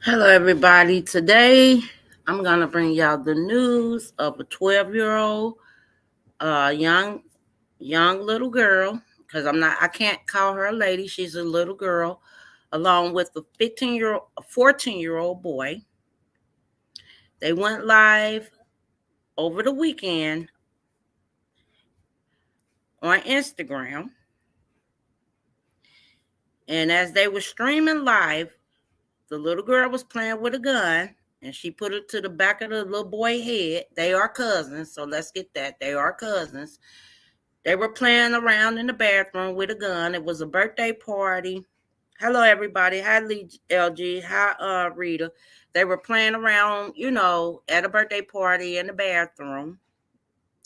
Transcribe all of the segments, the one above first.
Hello, everybody. Today, I'm gonna bring y'all the news of a 12-year-old, young little girl. Because I can't call her a lady. She's a little girl, along with a 14-year-old boy. They went live over the weekend on Instagram, and as they were streaming live, the little girl was playing with a gun. And she put it to the back of the little boy's head. They are cousins, so let's get that. They are cousins. They were playing around in the bathroom with a gun. It was a birthday party. Hello, everybody. Hi, LG. Hi, Rita. They were playing around, at a birthday party in the bathroom.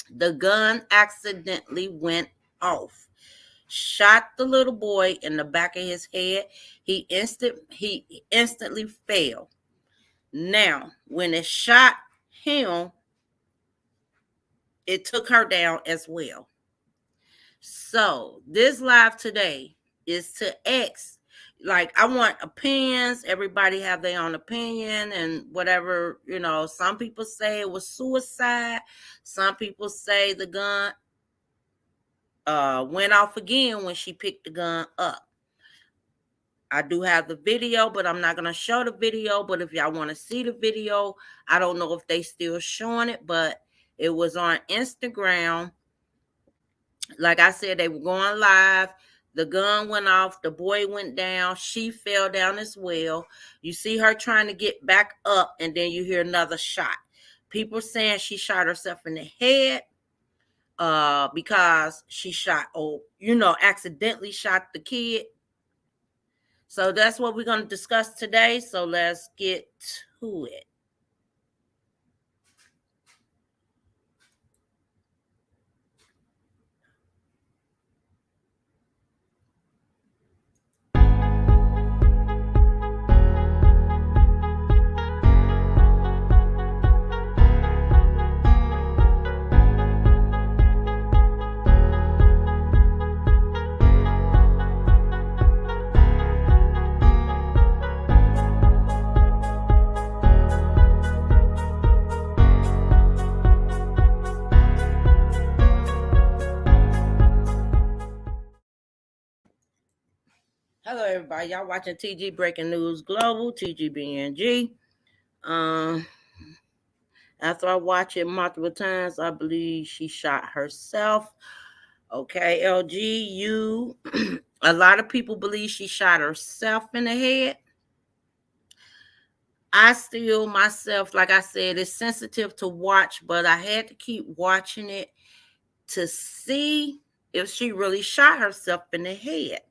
The gun accidentally went off, shot the little boy in the back of his head. He instantly fell. Now, when it shot him, it took her down as well. So this live today is to X. Like, I want opinions. Everybody have their own opinion and whatever, some people say it was suicide. Some people say the gun went off again when she picked the gun up. I do have the video, but I'm not going to show the video. But if y'all want to see the video, I don't know if they still showing it, but it was on Instagram. Like I said, they were going live. The gun went off. The boy went down. She fell down as well. You see her trying to get back up, and then you hear another shot. People saying she shot herself in the head because she accidentally shot the kid. So that's what we're going to discuss today. So let's get to it. Hello, everybody. Y'all watching TG Breaking News Global, TGBNG. Um, After I watch it multiple times, I believe she shot herself. Okay, LG, you. A lot of people believe she shot herself in the head. I still myself, like I said, it's sensitive to watch, but I had to keep watching it to see if she really shot herself in the head.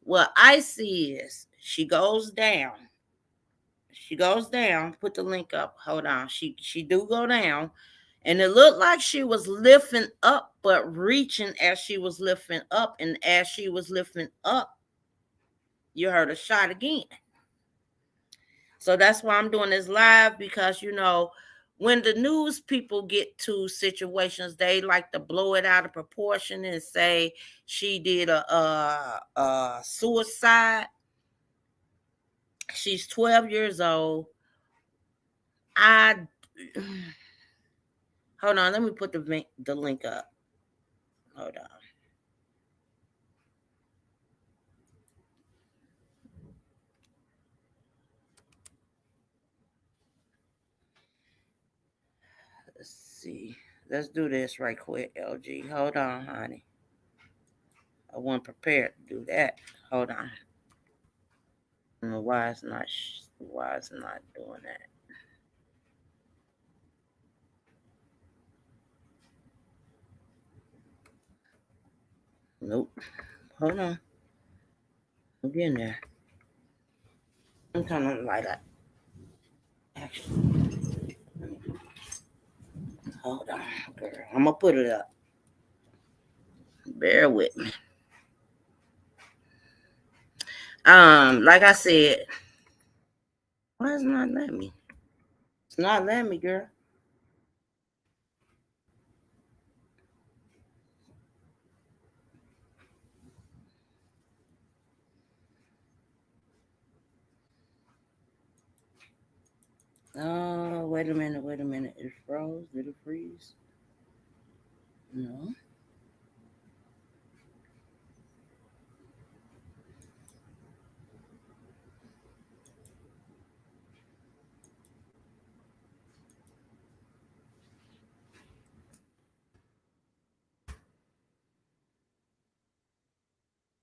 What I see is she goes down. She goes down. Put the link up. Hold on. She do go down. And it looked like she was lifting up, but reaching as she was lifting up. And as she was lifting up, you heard a shot again. So that's why I'm doing this live, because when the news people get to situations, they like to blow it out of proportion and say she did a suicide. She's 12 years old. I hold on. Let me put the link up. Hold on. Let's see. Let's do this right quick, LG. Hold on, honey. I wasn't prepared to do that. Hold on. I don't know why it's not doing that. Nope. Hold on. I'm getting there. I'm kind of like that. Actually, hold on, girl. I'm gonna put it up. Bear with me. Like I said, why is it not letting me? It's not letting me, girl. Oh, wait a minute. It froze. Did it freeze? No.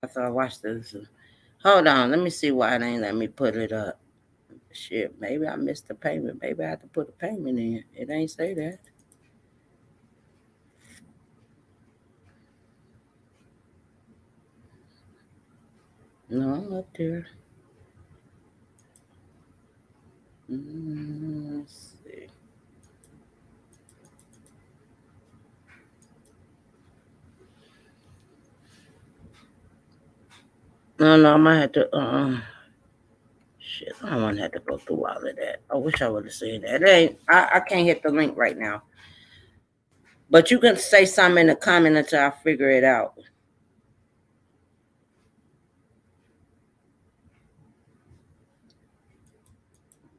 I thought I watched this. Hold on. Let me see why it ain't let me put it up. Shit, maybe I missed the payment. Maybe I have to put a payment in. It ain't say that. No, I'm up there. Let's see. No, I might have to. Shit, I don't want to have to go through all of that. I wish I would have seen that. It ain't. I can't hit the link right now. But you can say something in the comment until I figure it out.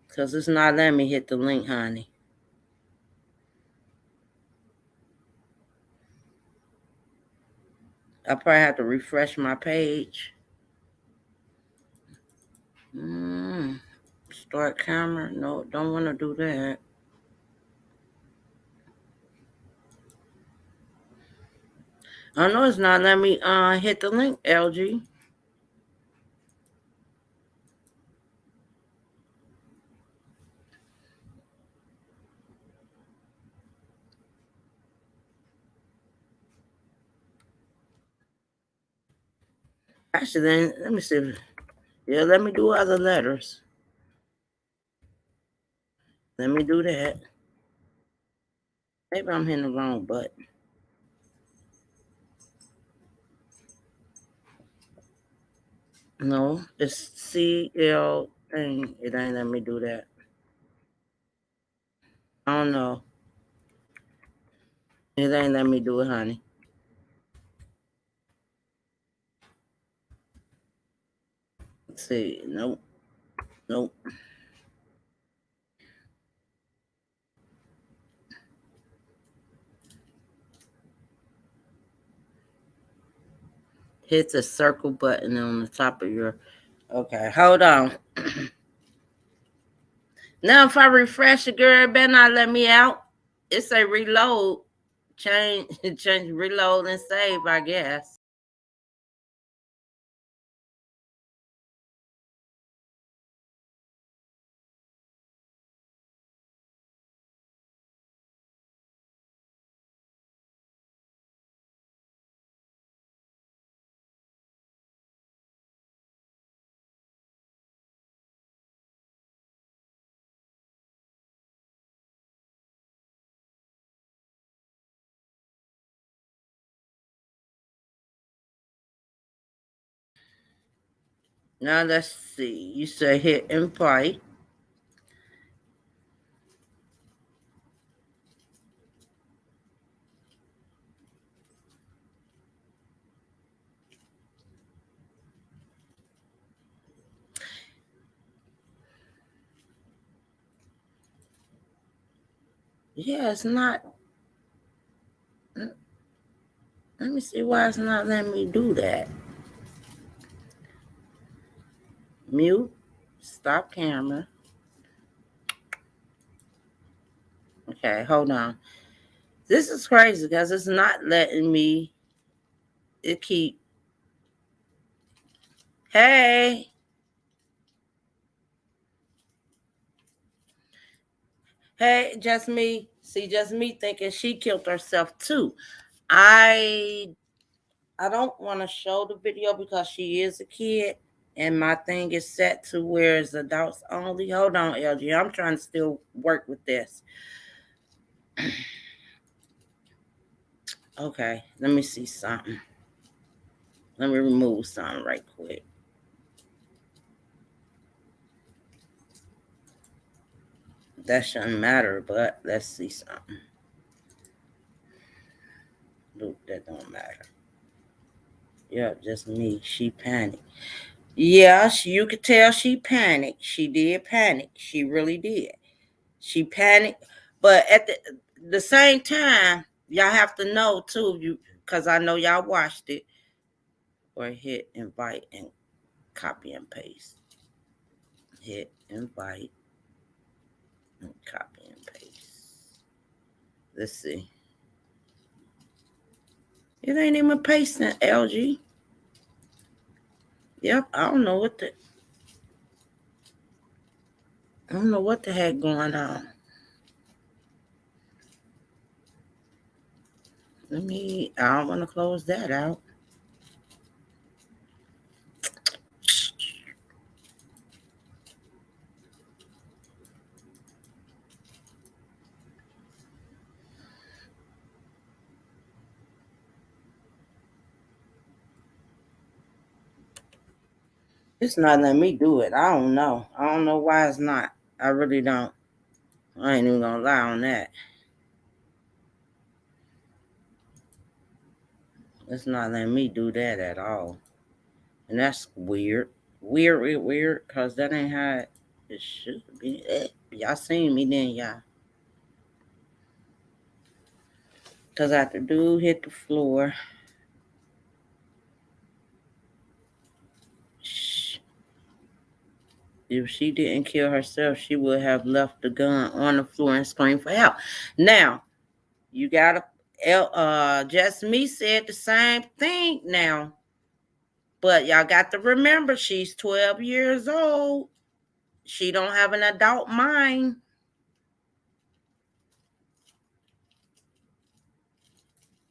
Because it's not letting me hit the link, honey. I probably have to refresh my page. Start camera. No, don't want to do that. I know it's not letting me hit the link, LG. Actually, then let me see. Yeah, let me do other letters. Let me do that. Maybe I'm hitting the wrong button. No, it's CL thing. It ain't let me do that. I don't know. It ain't let me do it, honey. Let's see. Nope. Nope. Hit the circle button on the top of your. Okay, hold on. Now, if I refresh it, girl, it better not let me out. It say reload. Change, reload and save, I guess. Now let's see. You say hit invite. Yeah, it's not. Let me see why it's not letting me do that. Mute. Stop camera. Okay, hold on. This is crazy because it's not letting me. It keep. Hey. Hey, just me. See, just me thinking she killed herself too. I don't want to show the video because she is a kid and my thing is set to where it's adults only. Hold on, LG. I'm trying to still work with this. Okay, let me see something. Let me remove something right quick. That shouldn't matter, but let's see something. Nope, that don't matter. Yeah, just me. She panicked. Yeah, you could tell she panicked. She did panic. She really did. She panicked, but at the same time, y'all have to know too, because I know y'all watched it, or hit invite and copy and paste. Hit invite and copy and paste. Let's see. It ain't even pasting, LG. Yep, I don't know what the heck going on. I don't want to close that out. It's not letting me do it. I don't know. I don't know why it's not. I really don't. I ain't even gonna lie on that. It's not letting me do that at all. And that's weird. Weird, because that ain't how it should be. Y'all seen me then, y'all. Because after dude hit the floor, if she didn't kill herself, she would have left the gun on the floor and screamed for help. Now, you gotta, just me said the same thing now. But y'all got to remember, she's 12 years old. She don't have an adult mind.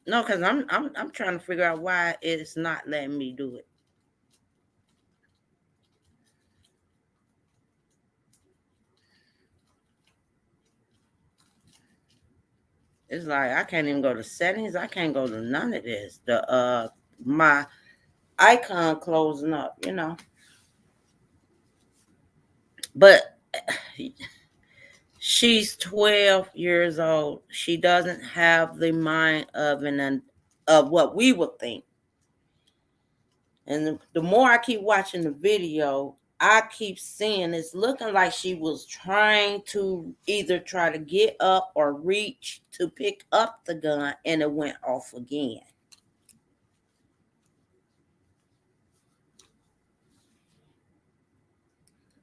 No, because I'm trying to figure out why it's not letting me do it. It's like I can't even go to settings. I can't go to none of this. My icon closing up, But she's 12 years old. She doesn't have the mind of what we would think. And the more I keep watching the video, I keep seeing it's looking like she was trying to either try to get up or reach to pick up the gun, and it went off again.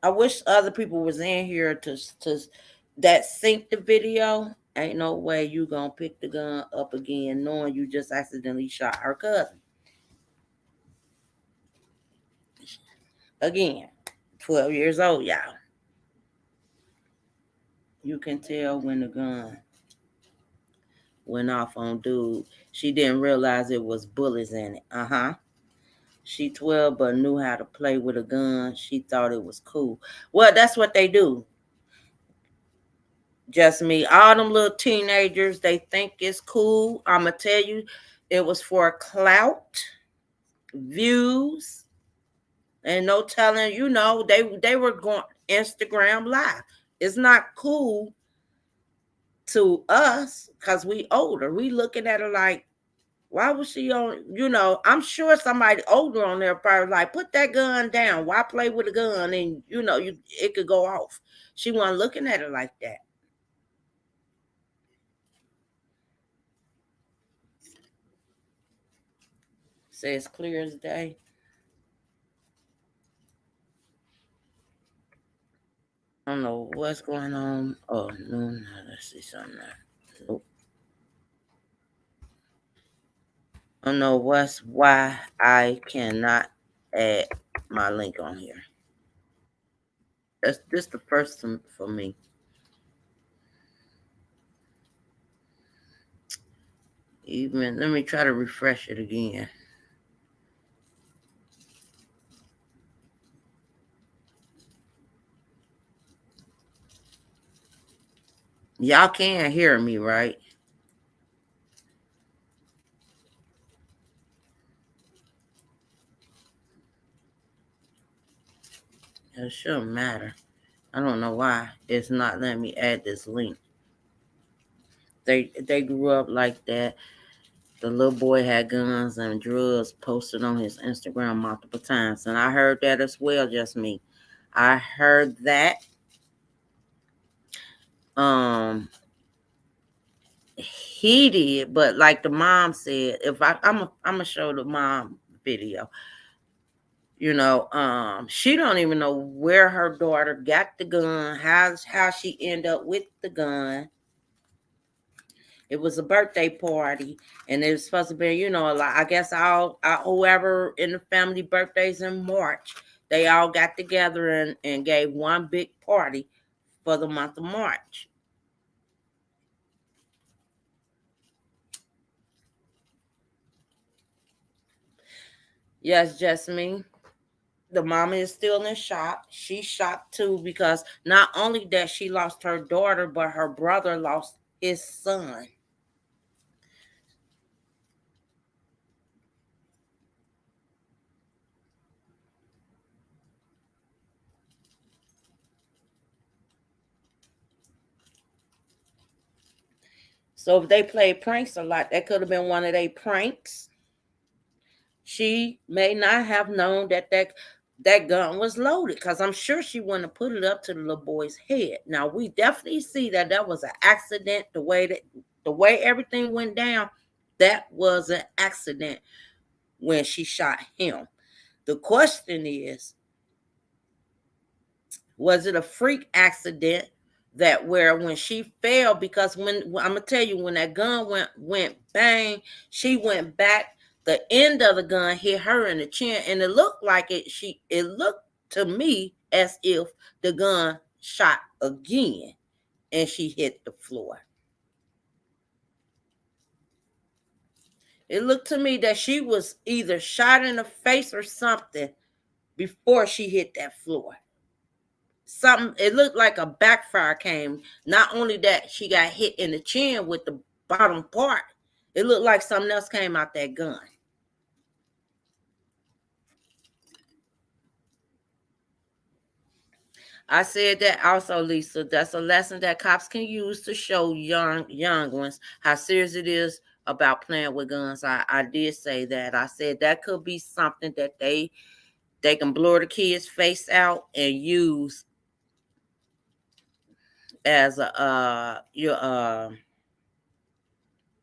I wish other people was in here to that sync the video. Ain't no way you gonna pick the gun up again knowing you just accidentally shot her cousin. Again, 12 years old, y'all. You can tell when the gun went off on dude. She didn't realize it was bullets in it. She 12 but knew how to play with a gun. She thought it was cool. Well, that's what they do. Just me. All them little teenagers, they think it's cool. I'ma tell you, it was for clout, views, and no telling, they were going Instagram live. It's not cool to us because we older. We looking at her like, why was she on? I'm sure somebody older on there probably like, put that gun down. Why play with a gun? And it could go off. She wasn't looking at it like that. Says clear as day. I don't know what's going on. Oh no, let's see something. Nope. I don't know why I cannot add my link on here. That's this the first one for me. Even let me try to refresh it again. Y'all can't hear me, right? It shouldn't matter. I don't know why it's not letting me add this link. They grew up like that. The little boy had guns and drugs posted on his Instagram multiple times. And I heard that as well, just me. I heard that. Um, he did, but like the mom said, if I'm gonna show the mom video. She don't even know where her daughter got the gun, how she ended up with the gun. It was a birthday party, and it was supposed to be, I guess all whoever in the family birthdays in March, they all got together and gave one big party for the month of March. Yes, just me. The mama is still in shock. She's shocked too because not only that she lost her daughter, but her brother lost his son. So if they played pranks a lot, that could have been one of their pranks. She may not have known that gun was loaded because I'm sure she wouldn't have put it up to the little boy's head. Now we definitely see that was an accident. The way everything went down, that was an accident when she shot him. The question is, was it a freak accident that where when she fell, because when I'm gonna tell you, when that gun went bang, she went back, the end of the gun hit her in the chin, and it looked like it looked to me as if the gun shot again and she hit the floor. It looked to me that she was either shot in the face or something before she hit that floor. Something, it looked like a backfire came. Not only that, she got hit in the chin with the bottom part, it looked like something else came out that gun. I said that also, Lisa. That's a lesson that cops can use to show young ones how serious it is about playing with guns. I did say that. I said that could be something that they can blur the kids' face out and use as a your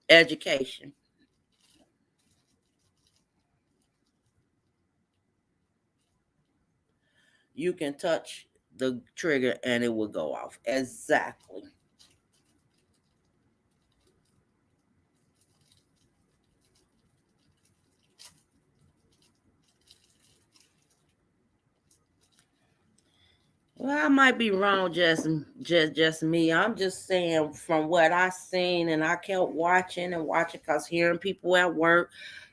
education. You can touch the trigger and it will go off. Exactly. Well, I might be wrong, just me. I'm just saying from what I seen, and I kept watching and watching because hearing people at work,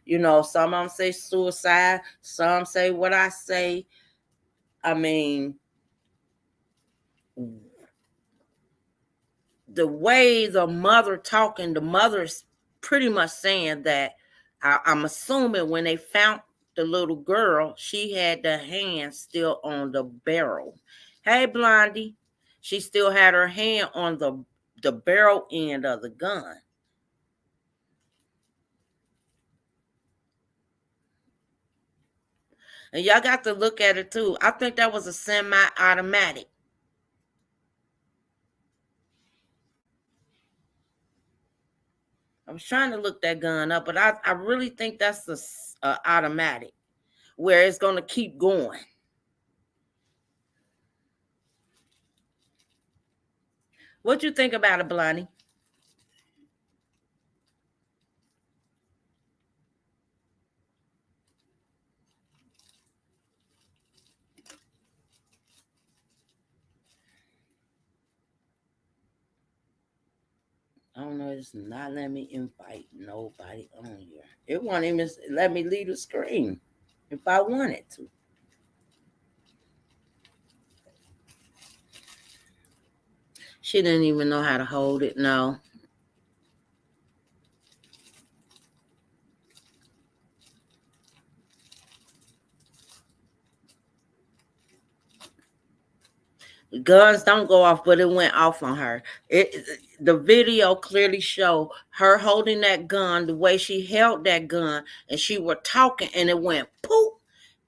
some of them say suicide, some say what I say. I mean, the way the mother talking, the mother's pretty much saying that I'm assuming when they found the little girl, she had the hand still on the barrel. Hey, Blondie, she still had her hand on the barrel end of the gun. And y'all got to look at it too. I think that was a semi-automatic. I was trying to look that gun up, but I really think that's a automatic where it's going to keep going. What you think about it, Blondie? I don't know. It's not letting me invite nobody on here. It won't even let me leave the screen if I wanted to. She didn't even know how to hold it. No. Guns don't go off, but it went off on her. The video clearly showed her holding that gun, the way she held that gun, and she were talking, and it went poof,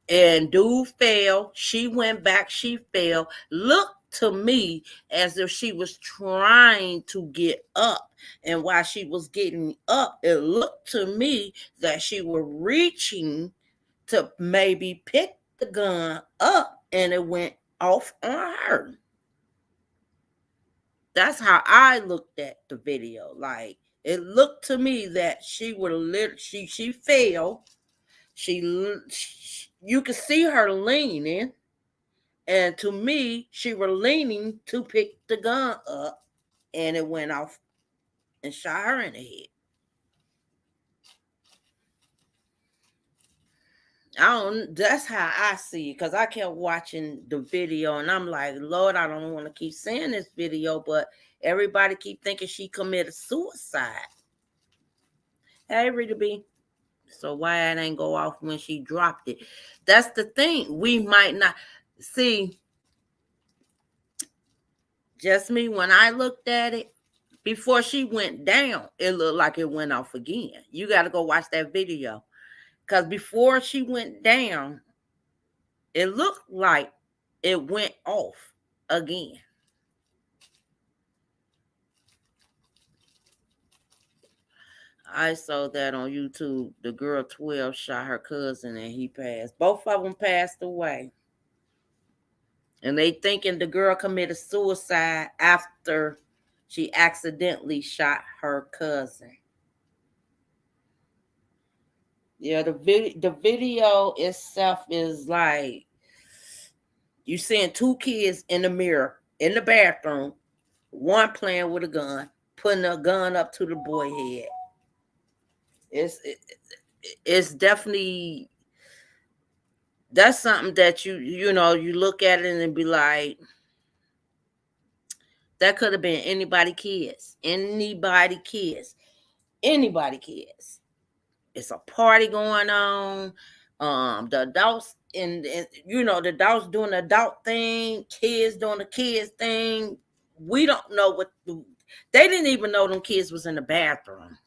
and dude fell. She went back. She fell. Look to me as if she was trying to get up. And while she was getting up, it looked to me that she was reaching to maybe pick the gun up and it went off on her. That's how I looked at the video. Like, it looked to me that she would she fell. You could see her leaning, and to me, she was leaning to pick the gun up, and it went off and shot her in the head. That's how I see it, because I kept watching the video and I'm like, Lord, I don't want to keep seeing this video, but everybody keep thinking she committed suicide. Hey, Rita B. So why it ain't go off when she dropped it? That's the thing. We might not see. Just me, when I looked at it, before she went down, it looked like it went off again. You got to go watch that video. Because before she went down, it looked like it went off again. I saw that on YouTube. The girl 12 shot her cousin and he passed. Both of them passed away. And they thinking the girl committed suicide after she accidentally shot her cousin. Yeah, the video itself is like you seeing two kids in the mirror in the bathroom, one playing with a gun, putting a gun up to the boy head. It's definitely, that's something that you look at it and be like, that could have been anybody kids. It's a party going on. The adults and the adults doing the adult thing, kids doing the kids thing. We don't know what they didn't even know them kids was in the bathroom.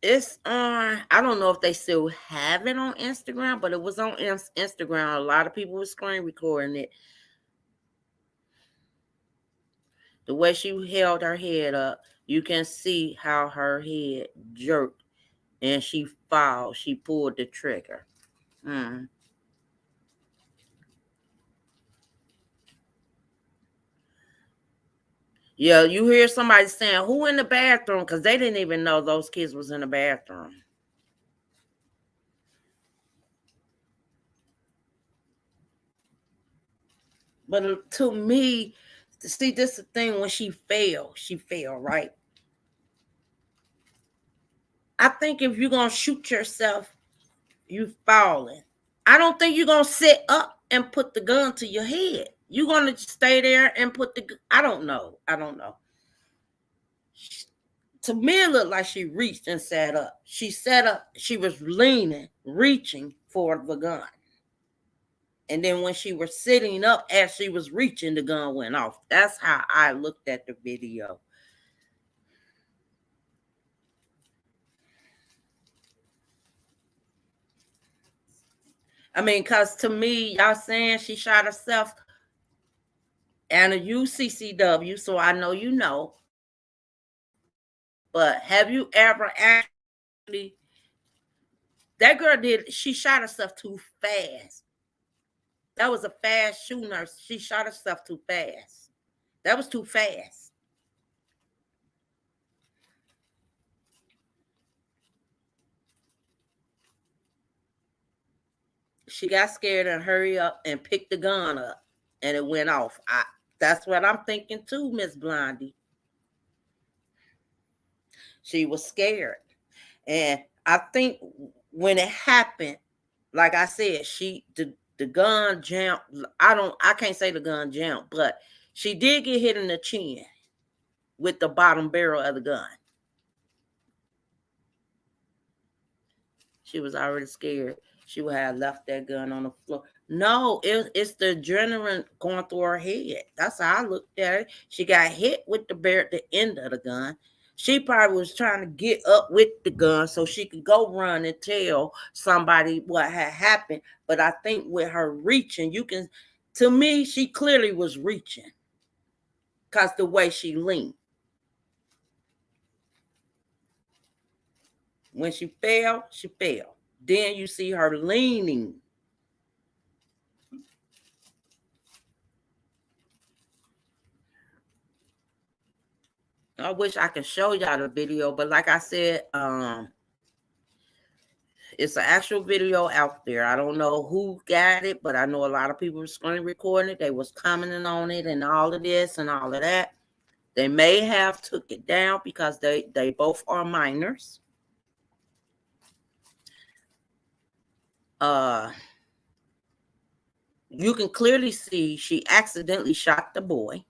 It's on, I don't know if they still have it on Instagram, but it was on Instagram. A lot of people were screen recording it. The way she held her head up, you can see how her head jerked and she filed. She pulled the trigger. Yeah, you hear somebody saying, who in the bathroom? Because they didn't even know those kids was in the bathroom. But to me, see, this is the thing, when she fell, right? I think if you're going to shoot yourself, you falling. I don't think you're going to sit up and put the gun to your head. You're going to stay there and put I don't know. To me, it looked like she reached and sat up. She sat up. She was leaning, reaching for the gun. And then when she was sitting up, as she was reaching, the gun went off. That's how I looked at the video. I mean, because to me, y'all saying she shot herself and a UCCW, so I know you know. But have you ever actually, that girl she shot herself too fast. That was a fast shooter. She shot herself too fast. That was too fast. She got scared and hurry up and picked the gun up and it went off. That's what I'm thinking too, Miss Blondie. She was scared. And I think when it happened, like I said, the gun jumped. I can't say the gun jumped, but she did get hit in the chin with the bottom barrel of the gun. She was already scared. She would have left that gun on the floor. No, it's the adrenaline going through her head. That's how I looked at it. She got hit with the bear at the end of the gun. She probably was trying to get up with the gun so she could go run and tell somebody what had happened. But I think with her reaching, to me, she clearly was reaching because the way she leaned. When she fell, she fell. Then you see her leaning. I wish I could show y'all the video, but like I said, it's an actual video out there. I don't know who got it, but I know a lot of people were screen recording it. They was commenting on it and all of this and all of that. They may have took it down because they both are minors. You can clearly see she accidentally shot the boy.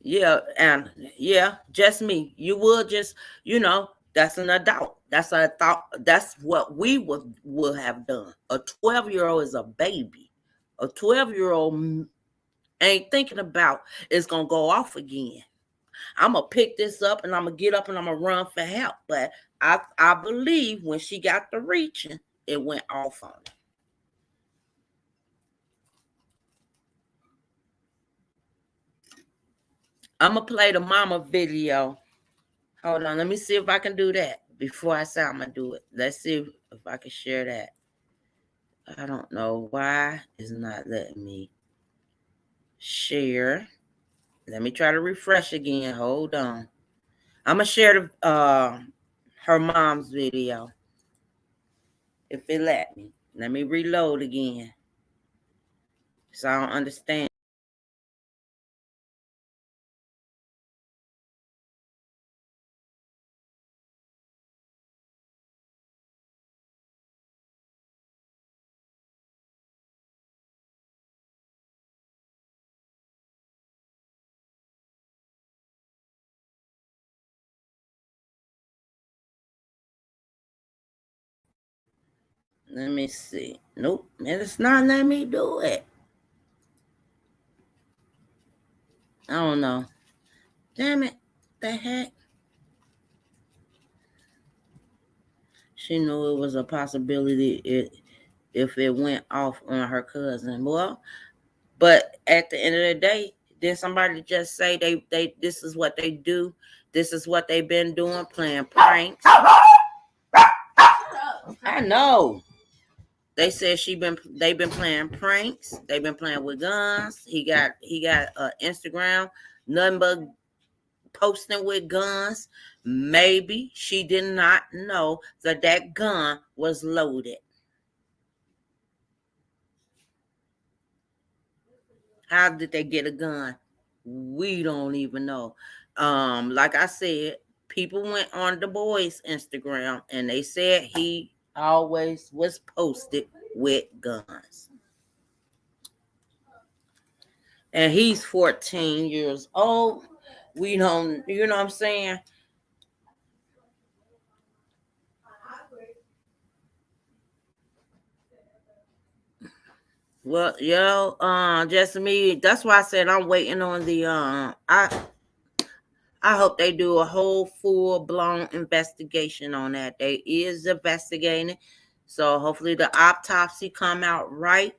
Yeah, and yeah, just me. You would just, that's an adult. That's a thought. That's what we would have done. A 12-year-old is a baby. A 12-year-old ain't thinking about it's gonna go off again. I'm gonna pick this up and I'm gonna get up and I'm gonna run for help. But I believe when she got the reaching, it went off on her. I'm gonna play the mama video. Hold on, let me see if I can do that before I say I'm gonna do it. Let's see if I can share that. I don't know why it's not letting me share. Let me try to refresh again. Hold on. I'm gonna share her mom's video. If it let me. Let me reload again. So I don't understand. Let me see. Nope, it's not letting me do it. I don't know. Damn it. The heck? She knew it was a possibility if it went off on her cousin. Well, but at the end of the day, did somebody just say they this is what they do? This is what they've been doing, playing pranks. I know. They said they've been playing pranks. They've been playing with guns. He got Instagram, nothing but posting with guns. Maybe she did not know that gun was loaded. How did they get a gun? We don't even know. Like I said, people went on the boy's Instagram and they said he always was posted with guns. And he's 14 years old. We don't, you know what I'm saying? Well, just me. That's why I said I'm waiting on the I hope they do a whole full blown investigation on that. They is investigating. So hopefully the autopsy come out right.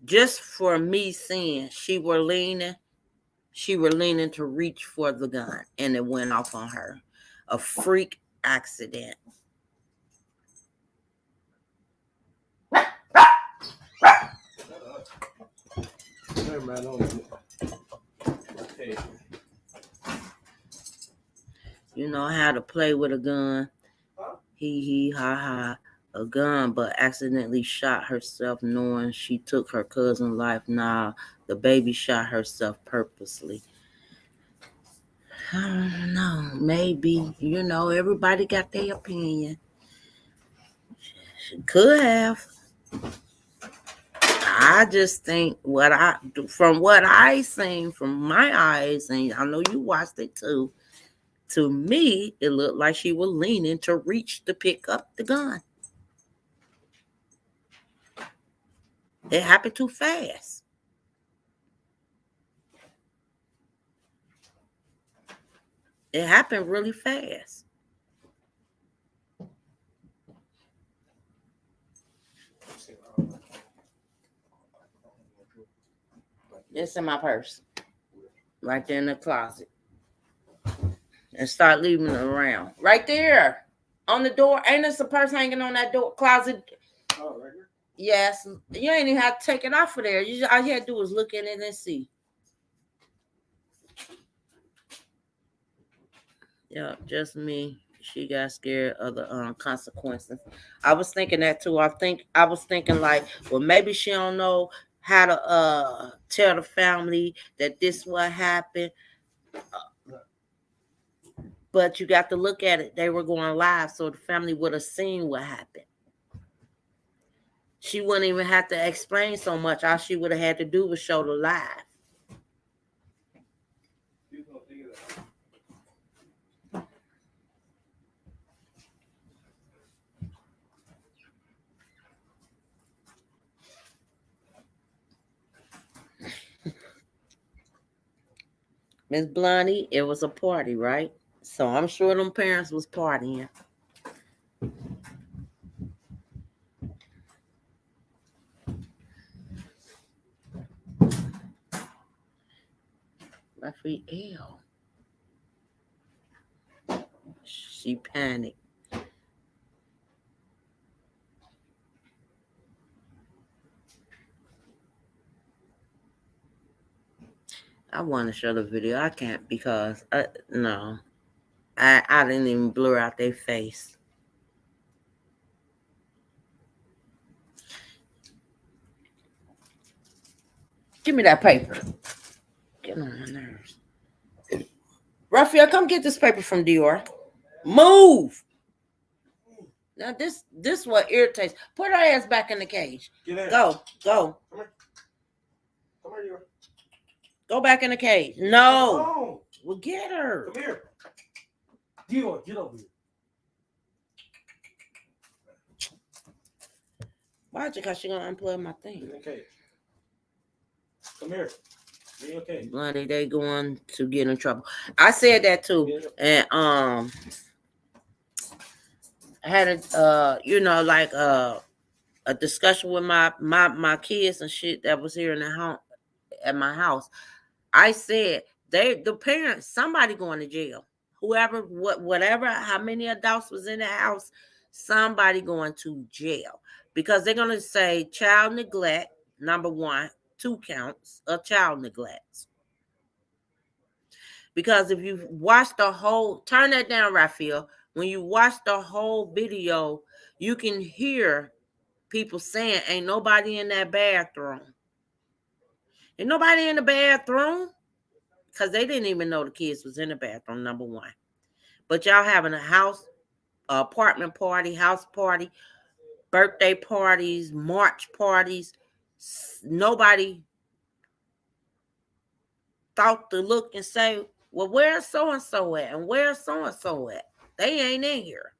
Just for me seeing she were leaning to reach for the gun and it went off on her. A freak accident. You know how to play with a gun. He ha ha. A gun, but accidentally shot herself knowing she took her cousin's life. Now the baby shot herself purposely. I don't know. Maybe, everybody got their opinion. She could have. I just think from what I seen from my eyes, and I know you watched it too, To me, it looked like she was leaning to reach to pick up the gun. It happened too fast. It happened really fast. It's in my purse. Right there in the closet. And start leaving it around. Right there. On the door. Ain't there a purse hanging on that door closet? Oh, right here? Yes. You ain't even have to take it off of there. All you had to do is look in it and see. Yeah, just me. She got scared of the consequences. I was thinking that too. I was thinking like, well, maybe she don't know how to tell the family that this what happened. But you got to look at it. They were going live, so the family would have seen what happened. She wouldn't even have to explain so much. All she would have had to do was show the live. Miss Blondie, it was a party, right? So I'm sure them parents was partying. Raphael. She panicked. I want to show the video. I can't because no. I didn't even blur out their face. Give me that paper. Get on my nerves. Raphael, come get this paper from Dior. Move. Now this what irritates. Put her ass back in the cage. Go. Come here. Come here, Dior. Go back in the cage. No. Well, get her. Come here. Dior, get over here. Watch it, because she's going to unplug my thing. Okay. Come here. Okay. Bloody, they going to get in trouble. I said that too. And I had a discussion with my kids and shit that was here in the house at my house. I said the parents, somebody going to jail. Whoever, whatever, how many adults was in the house, somebody going to jail. Because they're going to say child neglect, number 1, 2 counts of child neglect. Because if you watch the whole, turn that down, Raphael. When you watch the whole video, you can hear people saying, ain't nobody in that bathroom. Ain't nobody in the bathroom. Because they didn't even know the kids was in the bathroom, number 1. But y'all having a house, apartment party, house party, birthday parties, March parties. Nobody thought to look and say, well, where's so-and-so at? And where's so-and-so at? They ain't in here.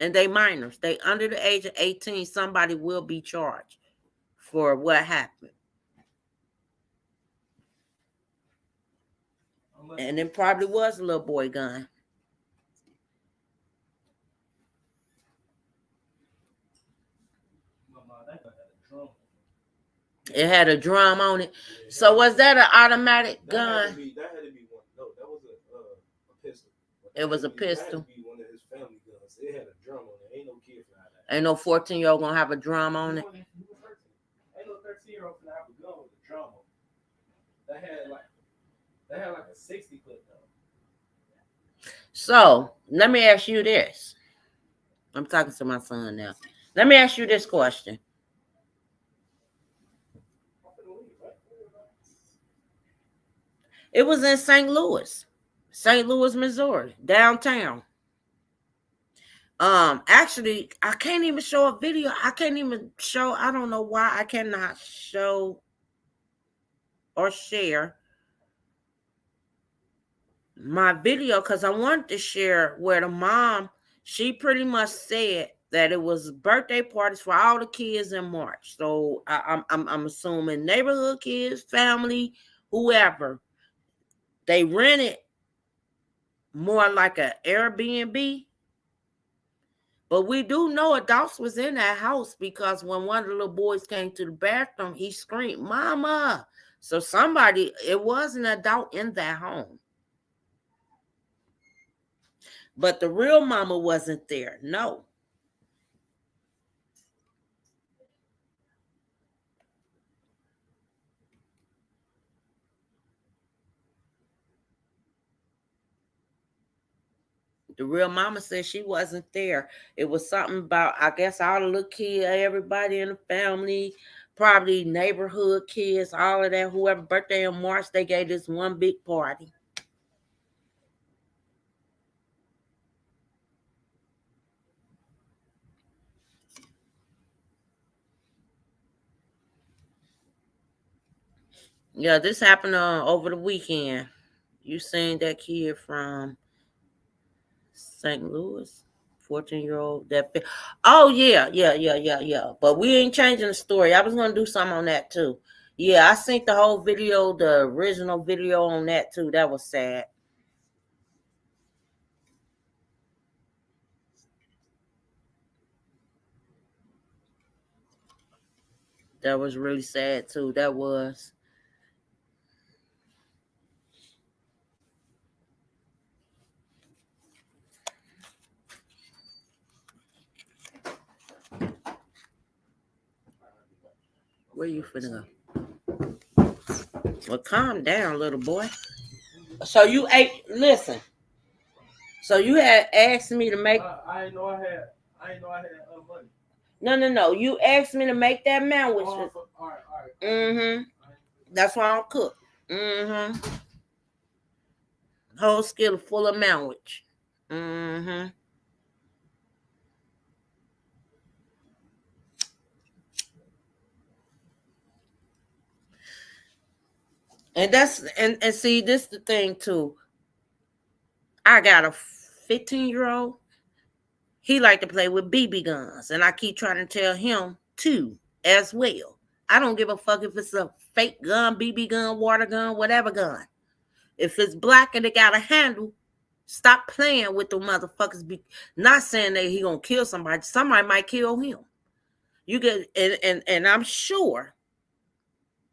And they minors. They under the age of 18. Somebody will be charged for what happened. And it probably was a little boy gun. It had a drum on it. So was that an automatic gun? That had to be one. No, that was a pistol. It was a pistol. That had to be one of his family guns. It had a drum on it. Ain't no kid for that. Ain't no 14-year-old gonna have a drum on it. Ain't no 13-year-old gonna have a gun with a drum on it. That had like a 60 foot though. So let me ask you this. I'm talking to my son now. Let me ask you this question. It was in St. Louis, Missouri, downtown. Actually, I can't even show a video. I don't know why I cannot show or share my video because I wanted to share where the mom, she pretty much said that it was birthday parties for all the kids in March. So I'm assuming neighborhood kids, family, whoever. They rented more like an Airbnb. But we do know adults was in that house because when one of the little boys came to the bathroom, he screamed, "Mama!" So somebody, it was an adult in that home. But the real mama wasn't there. No. The real mama said she wasn't there. It was something about, I guess, all the little kids, everybody in the family, probably neighborhood kids, all of that, whoever birthday in March, they gave this one big party. Yeah, this happened over the weekend. You seen that kid from St. Louis, 14-year-old. Oh yeah. But we ain't changing the story. I was gonna do something on that too. Yeah, I seen the whole video, the original video on that too. That was sad. That was really sad too. That was. Where you finna go? Well, calm down, little boy. So you ate. Listen. So you had asked me to make. I didn't know I had. I didn't know I had money. No. You asked me to make that sandwich. All right. Mm-hmm. That's why I don't cook. Mm-hmm. Whole skillet full of sandwich. Mm-hmm. And that's and see, this the thing too. I got a 15-year-old. He like to play with BB guns, and I keep trying to tell him too as well. I don't give a fuck if it's a fake gun, BB gun, water gun, whatever gun. If it's black and it got a handle, stop playing with the motherfuckers. Not saying that he gonna kill somebody. Somebody might kill him. You get and I'm sure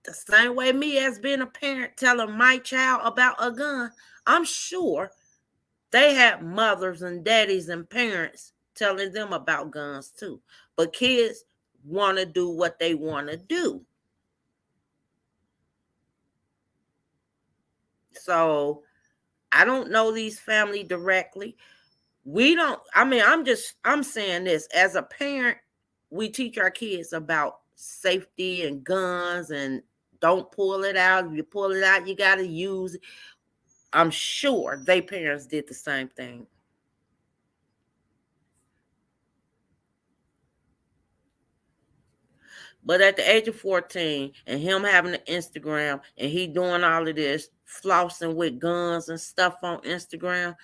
the same way me as being a parent telling my child about a gun, I'm sure they have mothers and daddies and parents telling them about guns too. But kids want to do what they want to do. So I don't know these family directly. We don't, I mean, I'm saying this as a parent, we teach our kids about safety and guns and don't pull it out. If you pull it out, you got to use it. I'm sure they parents did the same thing. But at the age of 14 and him having an Instagram and he doing all of this flossing with guns and stuff on Instagram,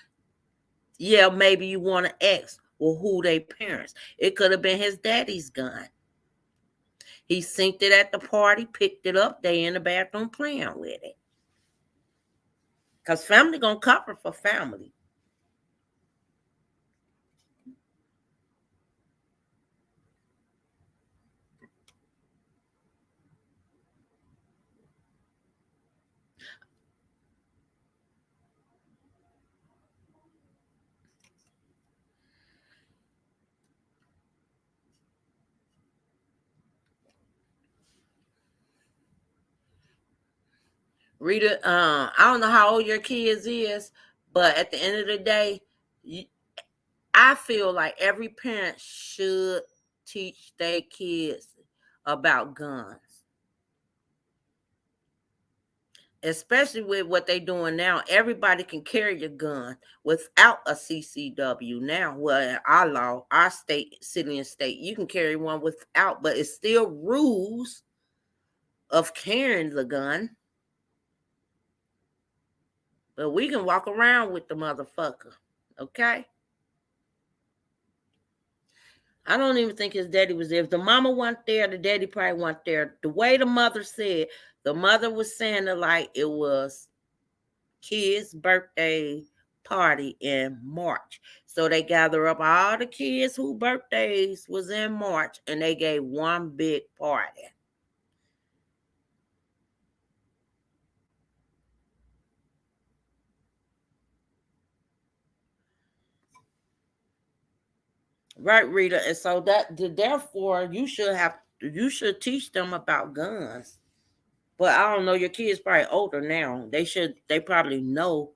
yeah, maybe you want to ask, well, who they parents? It could have been his daddy's gun. He synced it at the party, picked it up, they in the bathroom playing with it. Because family gonna cover for family. Rita, I don't know how old your kids is, but at the end of the day, I feel like every parent should teach their kids about guns, especially with what they're doing now. Everybody can carry a gun without a CCW now. Well, in our law, our state, city, and state, you can carry one without, but it's still rules of carrying the gun. But we can walk around with the motherfucker. Okay? I don't even think his daddy was there. If the mama wasn't there, the daddy probably wasn't there. The way the mother said, the mother was saying it like it was kids' birthday party in March. So they gather up all the kids whose birthdays was in March and they gave one big party. Right, Rita. And so therefore you should teach them about guns. But I don't know, your kids probably older now. They probably know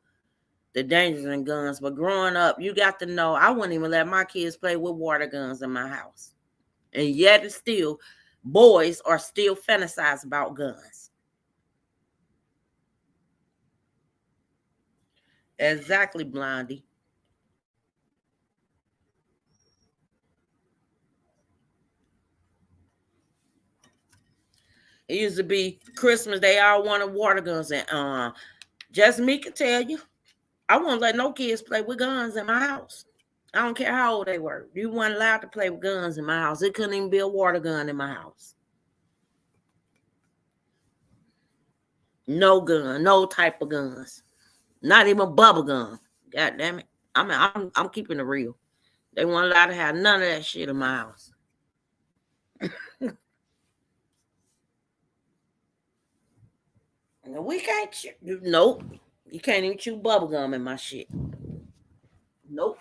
the dangers in guns. But growing up, you got to know I wouldn't even let my kids play with water guns in my house. And yet it's still boys are still fantasize about guns. Exactly, Blondie. It used to be Christmas, they all wanted water guns, and just me can tell you, I won't let no kids play with guns in my house. I don't care how old they were. You weren't allowed to play with guns in my house. It couldn't even be a water gun in my house. No gun, no type of guns. Not even bubble gum. God damn it. I'm keeping it real. They weren't allowed to have none of that shit in my house. We can't nope. You can't even chew bubble gum in my shit. Nope.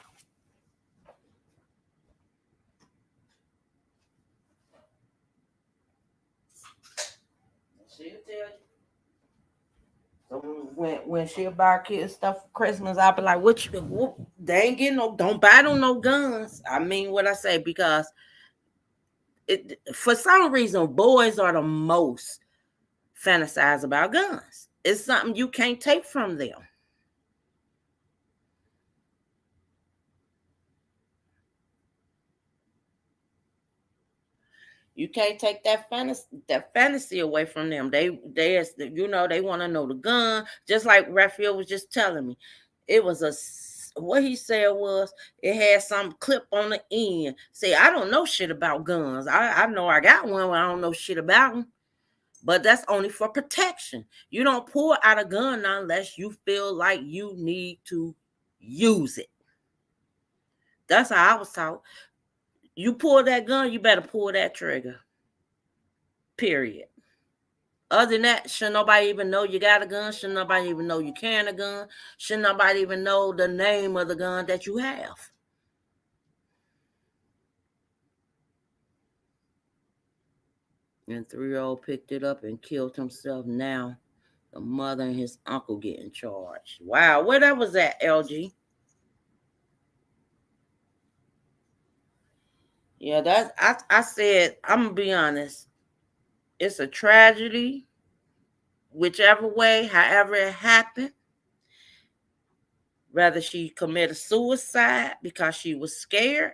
She'll tell you. So when she'll buy kids stuff for Christmas, I'll be like, what they ain't getting no, don't buy them no guns. I mean what I say, because for some reason boys are the most fantasize about guns. It's something you can't take from them. You can't take that fantasy away from them. They they want to know the gun. Just like Raphael was just telling me, it was what he said was it had some clip on the end. Say I don't know shit about guns. I know I got one, but I don't know shit about them. But that's only for protection. You don't pull out a gun unless you feel like you need to use it. That's how I was taught. You pull that gun, you better pull that trigger. Period. Other than that, should nobody even know you got a gun? Should nobody even know you carrying a gun? Should nobody even know the name of the gun that you have? And 3-year-old picked it up and killed himself. Now the mother and his uncle getting charged. Wow, where that was at, LG? Yeah, I said, I'm gonna be honest. It's a tragedy, whichever way, however it happened. Whether she committed suicide because she was scared,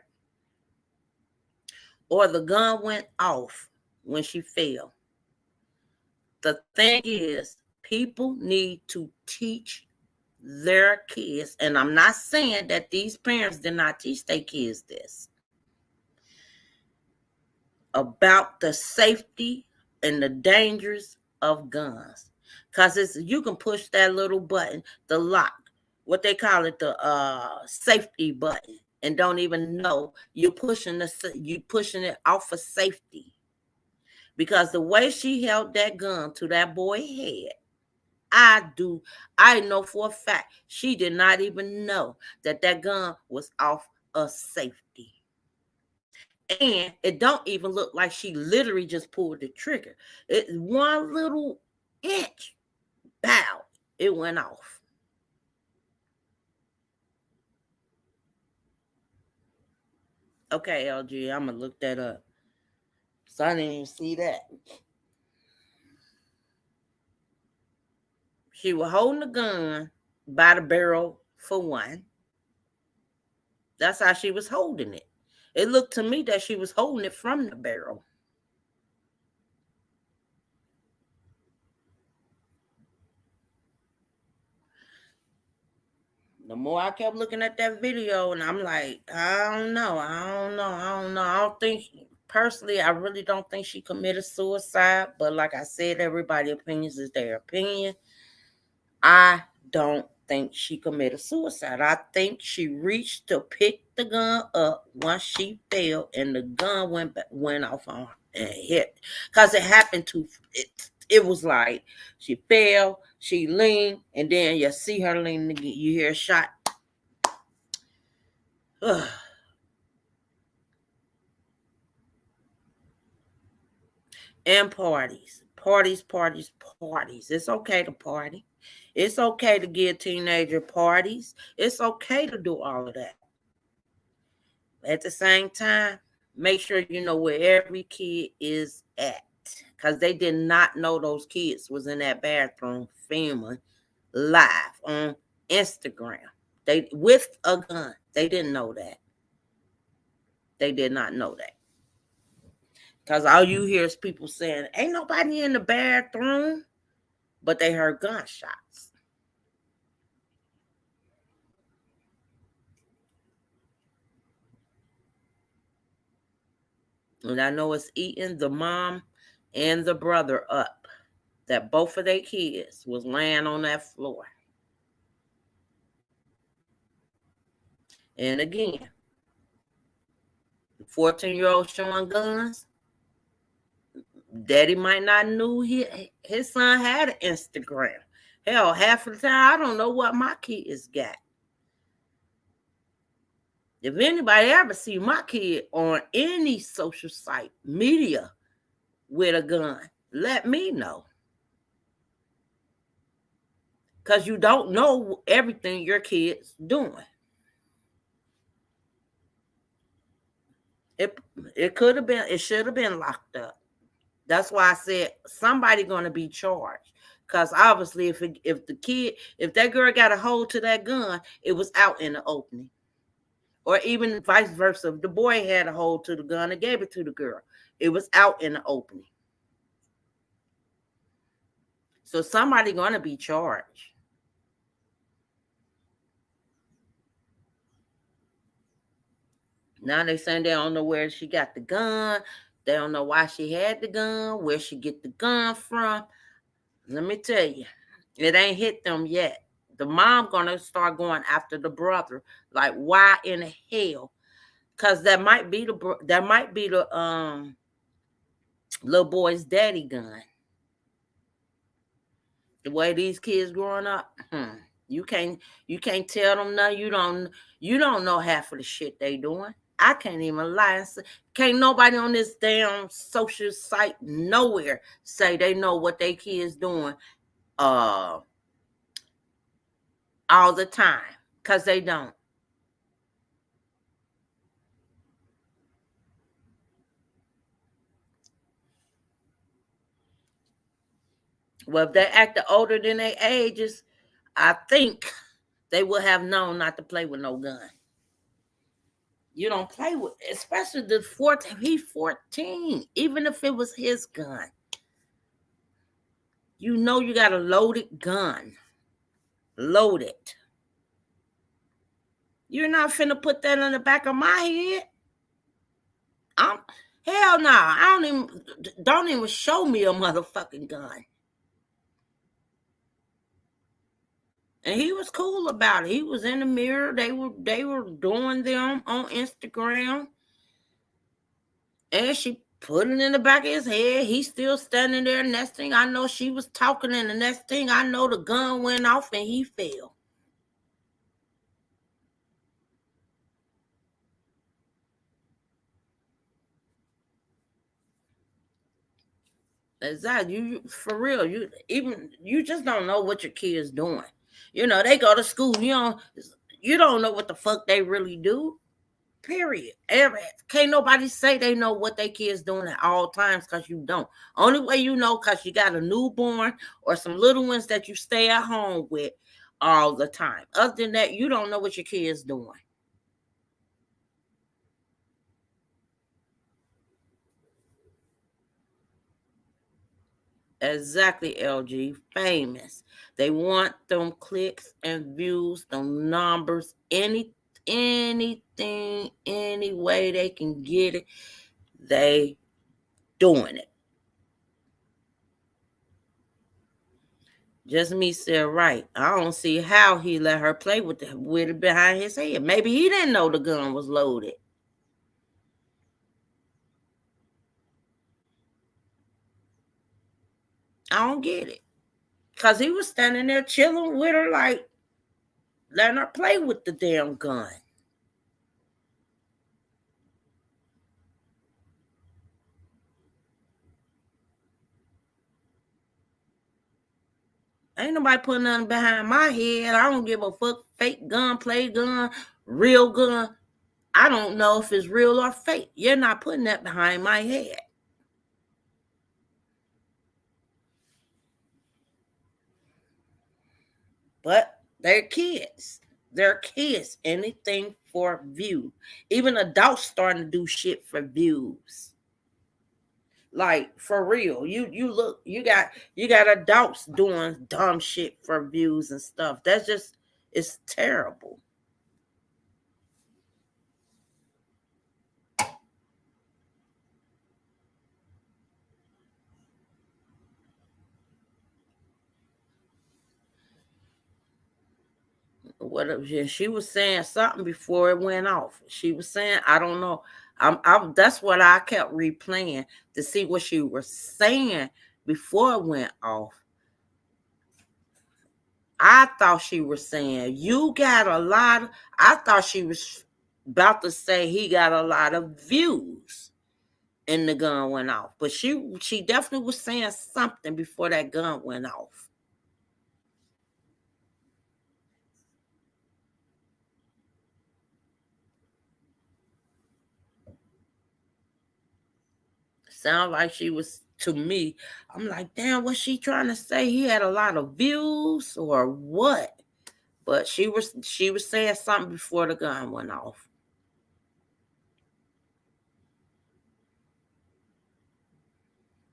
or the gun went off when she fell. The thing is, people need to teach their kids, and I'm not saying that these parents did not teach their kids this, about the safety and the dangers of guns. Because you can push that little button, the lock, what they call it, the safety button, and don't even know you pushing it off of safety. Because the way she held that gun to that boy's head, I know for a fact she did not even know that gun was off of safety. And it don't even look like she literally just pulled the trigger. It one little inch, bow, it went off. Okay, LG, I'm gonna look that up. So I didn't even see that. She was holding the gun by the barrel for one. That's how she was holding it. It looked to me that she was holding it from the barrel. The more I kept looking at that video, and I'm like, I don't know. I don't think, personally, I really don't think she committed suicide. But like I said, everybody's opinions is their opinion. I don't think she committed suicide. I think she reached to pick the gun up once she fell, and the gun went off on her and hit. Cause it happened to it. It was like she fell, she leaned, and then you see her leaning again. You hear a shot. Ugh. And parties. It's okay to party. It's okay to give teenager parties. It's okay to do all of that. At the same time, make sure you know where every kid is at. Because they did not know those kids was in that bathroom filming live on Instagram. They with a gun. They didn't know that. They did not know that. Because all you hear is people saying, ain't nobody in the bathroom, but they heard gunshots. And I know it's eating the mom and the brother up, that both of their kids was laying on that floor. And again, 14-year-old showing guns. Daddy might not knew his son had an Instagram. Hell, half of the time I don't know what my kids got. If anybody ever see my kid on any social site media with a gun, let me know. Because you don't know everything your kid's doing. It could have been, it should have been locked up. That's why I said somebody gonna be charged. Because obviously, if that girl got a hold to that gun, it was out in the opening. Or even vice versa. If the boy had a hold to the gun and gave it to the girl, it was out in the opening. So somebody gonna be charged. Now they saying they don't know where she got the gun. They don't know why she had the gun, where she get the gun from. Let me tell you, it ain't hit them yet. The mom gonna start going after the brother. Like, why in the hell? Cause that might be the little boy's daddy gun. The way these kids growing up, you can't tell them nothing. You don't know half of the shit they doing. I can't even lie and say, can't nobody on this damn social site nowhere say they know what they kids doing all the time, because they don't. Well, if they acted older than their ages, I think they would have known not to play with no gun. You don't play with, especially the 14. He's 14. Even if it was his gun, you know you got a loaded gun. Load it. You're not finna put that on the back of my head. Hell no. I don't even show me a motherfucking gun. And he was cool about it. He was in the mirror. They were doing them on Instagram. And she put it in the back of his head. He's still standing there. Next thing I know, she was talking, and the next thing I know, the gun went off and he fell. Exactly. You for real. You just don't know what your kids doing. You know, they go to school. You don't know what the fuck they really do. Period. Can't nobody say they know what their kids doing at all times, because you don't. Only way you know, because you got a newborn or some little ones that you stay at home with all the time. Other than that, you don't know what your kids doing. Exactly, LG. Famous. They want them clicks and views, them numbers, anything, any way they can get it, they doing it. Just me said right. I don't see how he let her play with it behind his head. Maybe he didn't know the gun was loaded. I don't get it. Cause he was standing there chilling with her, like letting her play with the damn gun. Ain't nobody putting nothing behind my head. I don't give a fuck. Fake gun, play gun, real gun. I don't know if it's real or fake. You're not putting that behind my head. But they're kids. They're kids. Anything for view. Even adults starting to do shit for views. Like for real. You look, you got adults doing dumb shit for views and stuff. That's just it's terrible. What she was saying something before it went off. She was saying, I don't know. That's what I kept replaying to see what she was saying before it went off. I thought she was saying, you got a lot of, I thought she was about to say he got a lot of views and the gun went off. But she definitely was saying something before that gun went off. Sound like she was to me. I'm like, damn, what's she trying to say? He had a lot of views or what? But she was saying something before the gun went off.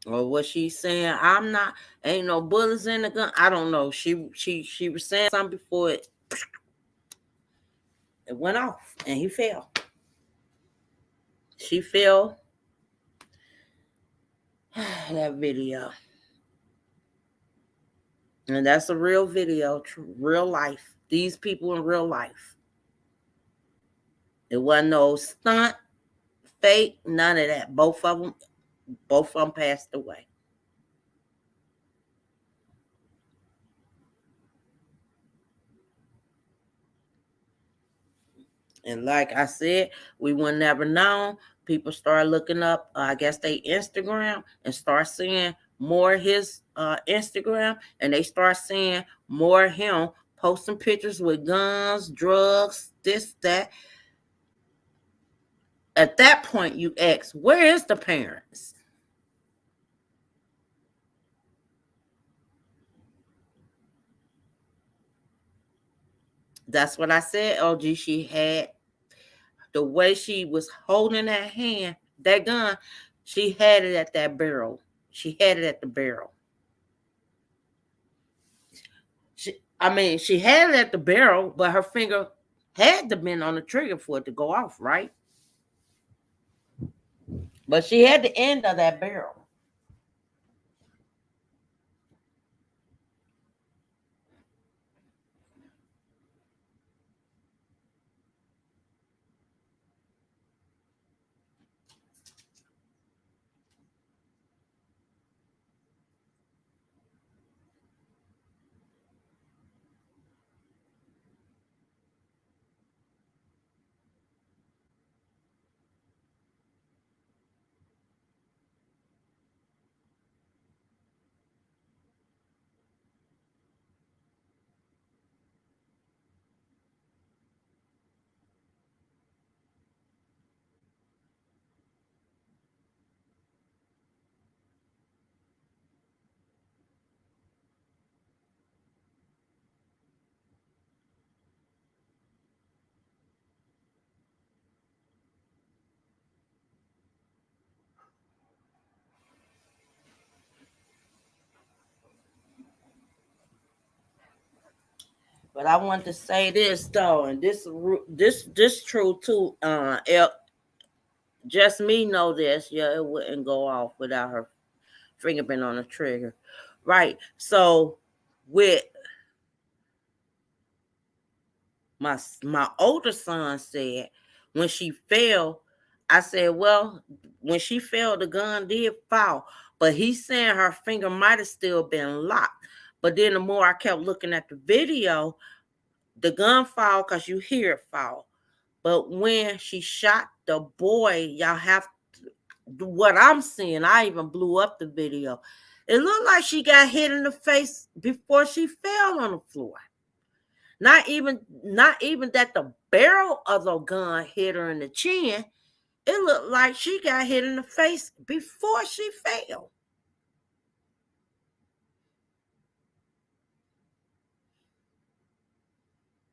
Or was she saying, I'm not, ain't no bullets in the gun? I don't know. She was saying something before it went off and he fell. She fell. That video. And that's a real video, real life. These people in real life. It wasn't no stunt, fake, none of that. Both of them passed away. And like I said, we would never know. People start looking up, I guess they Instagram and start seeing more his Instagram, and they start seeing more him posting pictures with guns, drugs, this, that. At that point, you ask, where is the parents? That's what I said, LG. She had the way she was holding that hand, that gun, she had it at that barrel. She had it at the barrel. She had it at the barrel, but her finger had to been on the trigger for it to go off, right? But she had the end of that barrel. But I want to say this though, and this true too. Just me know this. Yeah, it wouldn't go off without her fingerprint on the trigger, right? So with my older son said when she fell, I said, well, when she fell, the gun did fall, but he's saying her finger might have still been locked. But then the more I kept looking at the video, the gun fall because you hear it fall. But when she shot the boy, y'all have to, what I'm seeing, I even blew up the video. It looked like she got hit in the face before she fell on the floor. Not even that the barrel of the gun hit her in the chin. It looked like she got hit in the face before she fell.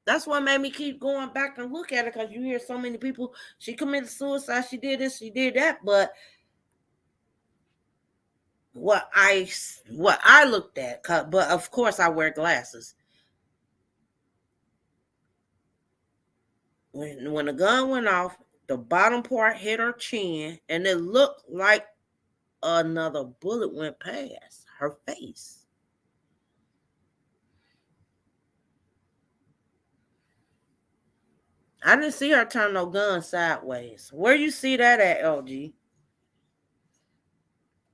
That's what made me keep going back and look at it, because you hear so many people, she committed suicide, she did this, she did that. But what I looked at, but of course I wear glasses. When the gun went off, the bottom part hit her chin, and it looked like another bullet went past her face. I didn't see her turn no gun sideways. Where you see that at, LG?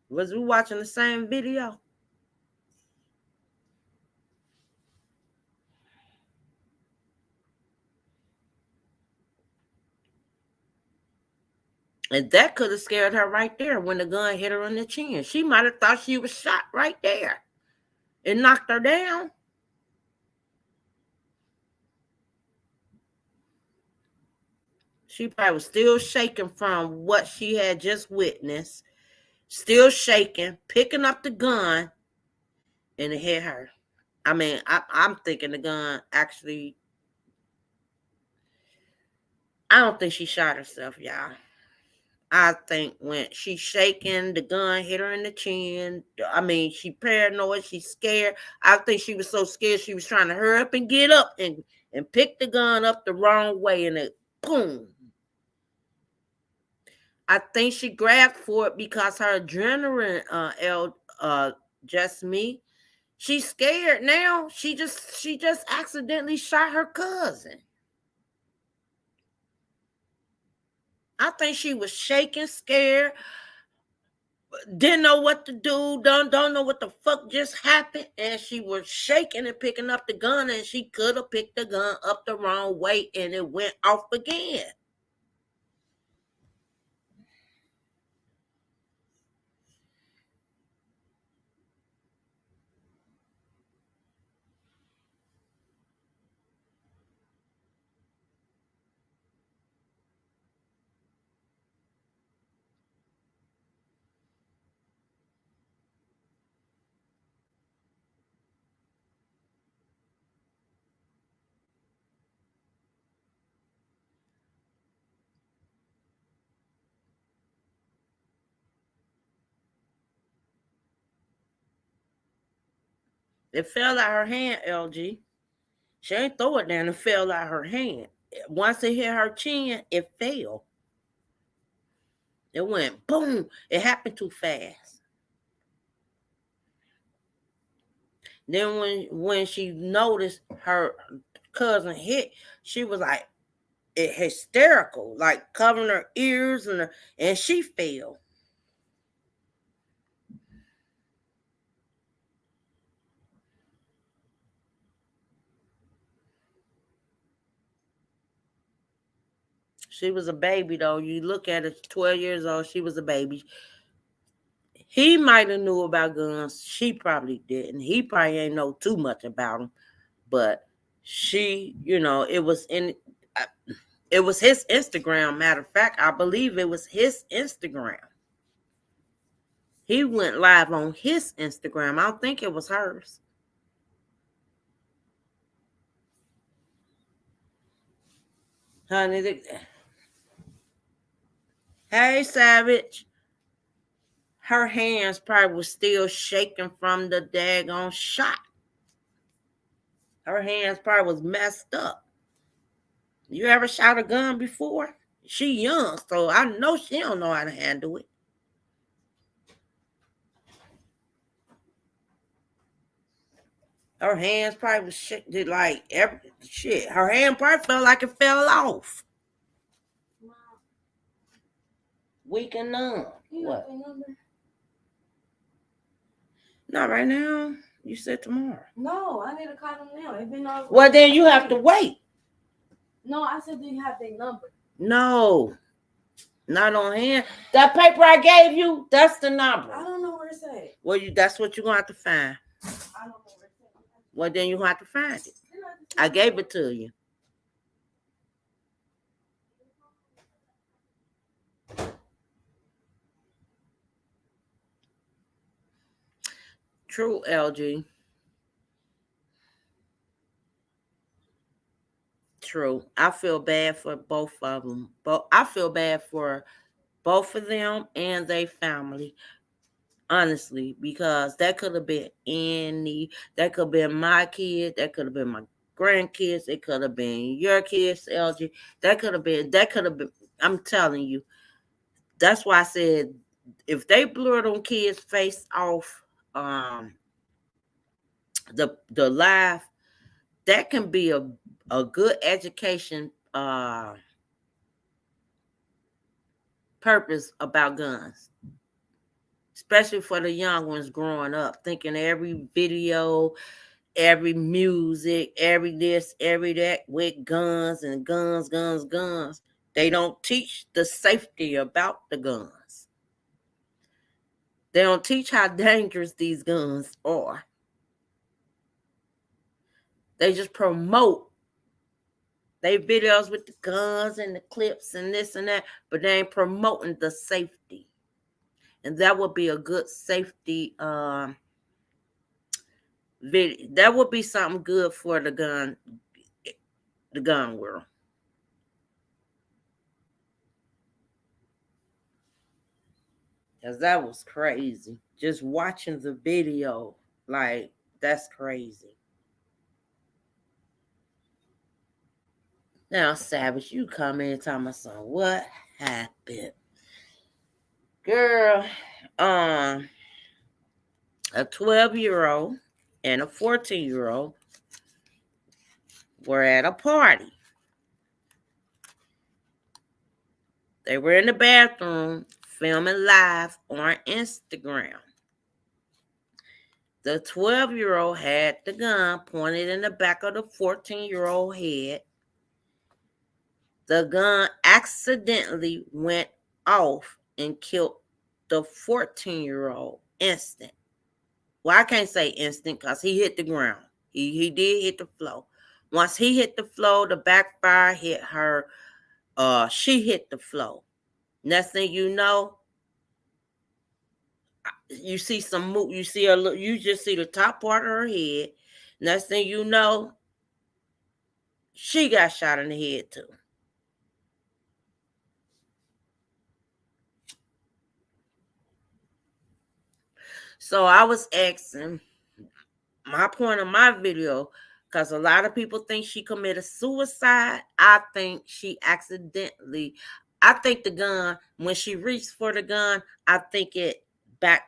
Was we watching the same video? And that could have scared her right there when the gun hit her in the chin. She might have thought she was shot right there. It knocked her down. She probably was still shaking from what she had just witnessed, still shaking, picking up the gun, and it hit her. I mean, I'm thinking the gun actually, I don't think she shot herself, y'all. I think when she's shaking, the gun hit her in the chin. I mean, she paranoid, she's scared. I think she was so scared she was trying to hurry up and get up and pick the gun up the wrong way, and it boom. I think she grabbed for it because her adrenaline, just me. She's scared now. She just accidentally shot her cousin. I think she was shaking, scared, didn't know what to do, don't know what the fuck just happened, and she was shaking and picking up the gun, and she could have picked the gun up the wrong way, and it went off again. It fell out her hand, LG. She ain't throw it down, it fell out her hand. Once it hit her chin, it fell. It went boom. It happened too fast. Then when she noticed her cousin hit, she was like hysterical, like covering her ears, and she fell. She was a baby though. You look at it, 12 years old. She was a baby. He might have knew about guns. She probably didn't. He probably ain't know too much about them. But she, it was in. uh, It was his Instagram. Matter of fact, I believe it was his Instagram. He went live on his Instagram. I don't think it was hers. Honey, hey, Savage. Her hands probably was still shaking from the daggone shot. Her hands probably was messed up. You ever shot a gun before? She young, so I know she don't know how to handle it. Her hands probably was shit, did like every shit. Her hand probably felt like it fell off. Weak and numb. What? Not right now. You said tomorrow. No, I need to call them now. It been all. Well, then you have to wait. No, I said, do you have their number? No, not on hand. That paper I gave you, that's the number. I don't know where it's at. Well, that's what you're gonna have to find. I don't know where it's at. Well, then you have to find it. I gave it to you. True, LG. True. I feel bad for both of them. But I feel bad for both of them and their family. Honestly, because that could have been that could have been my kid, that could have been my grandkids, it could have been your kids, LG. That could have been, I'm telling you. That's why I said if they blur them kids' face off, the live, that can be a good education purpose about guns, especially for the young ones growing up, thinking every video, every music, every this, every that with guns and guns. They don't teach the safety about the guns. They don't teach how dangerous these guns are. They just promote they videos with the guns and the clips and this and that, but they ain't promoting the safety. And that would be a good safety video. That would be something good for the gun world. Because that was crazy. Just watching the video, like, that's crazy. Now, Savage, you come in and tell my son, what happened? Girl, a 12-year-old and a 14-year-old were at a party. They were in the bathroom filming live on Instagram. The 12-year-old had the gun pointed in the back of the 14-year-old head. The gun accidentally went off and killed the 14-year-old instant. Well, I can't say instant because he hit the ground. He did hit the floor. Once he hit the floor, the backfire hit her. She hit the floor. Next thing you know, you see some move. You see you just see the top part of her head. Next thing you know, she got shot in the head too. So I was asking, my point of my video, because a lot of people think she committed suicide. I think she accidentally, I think the gun, when she reached for the gun, I think it backfired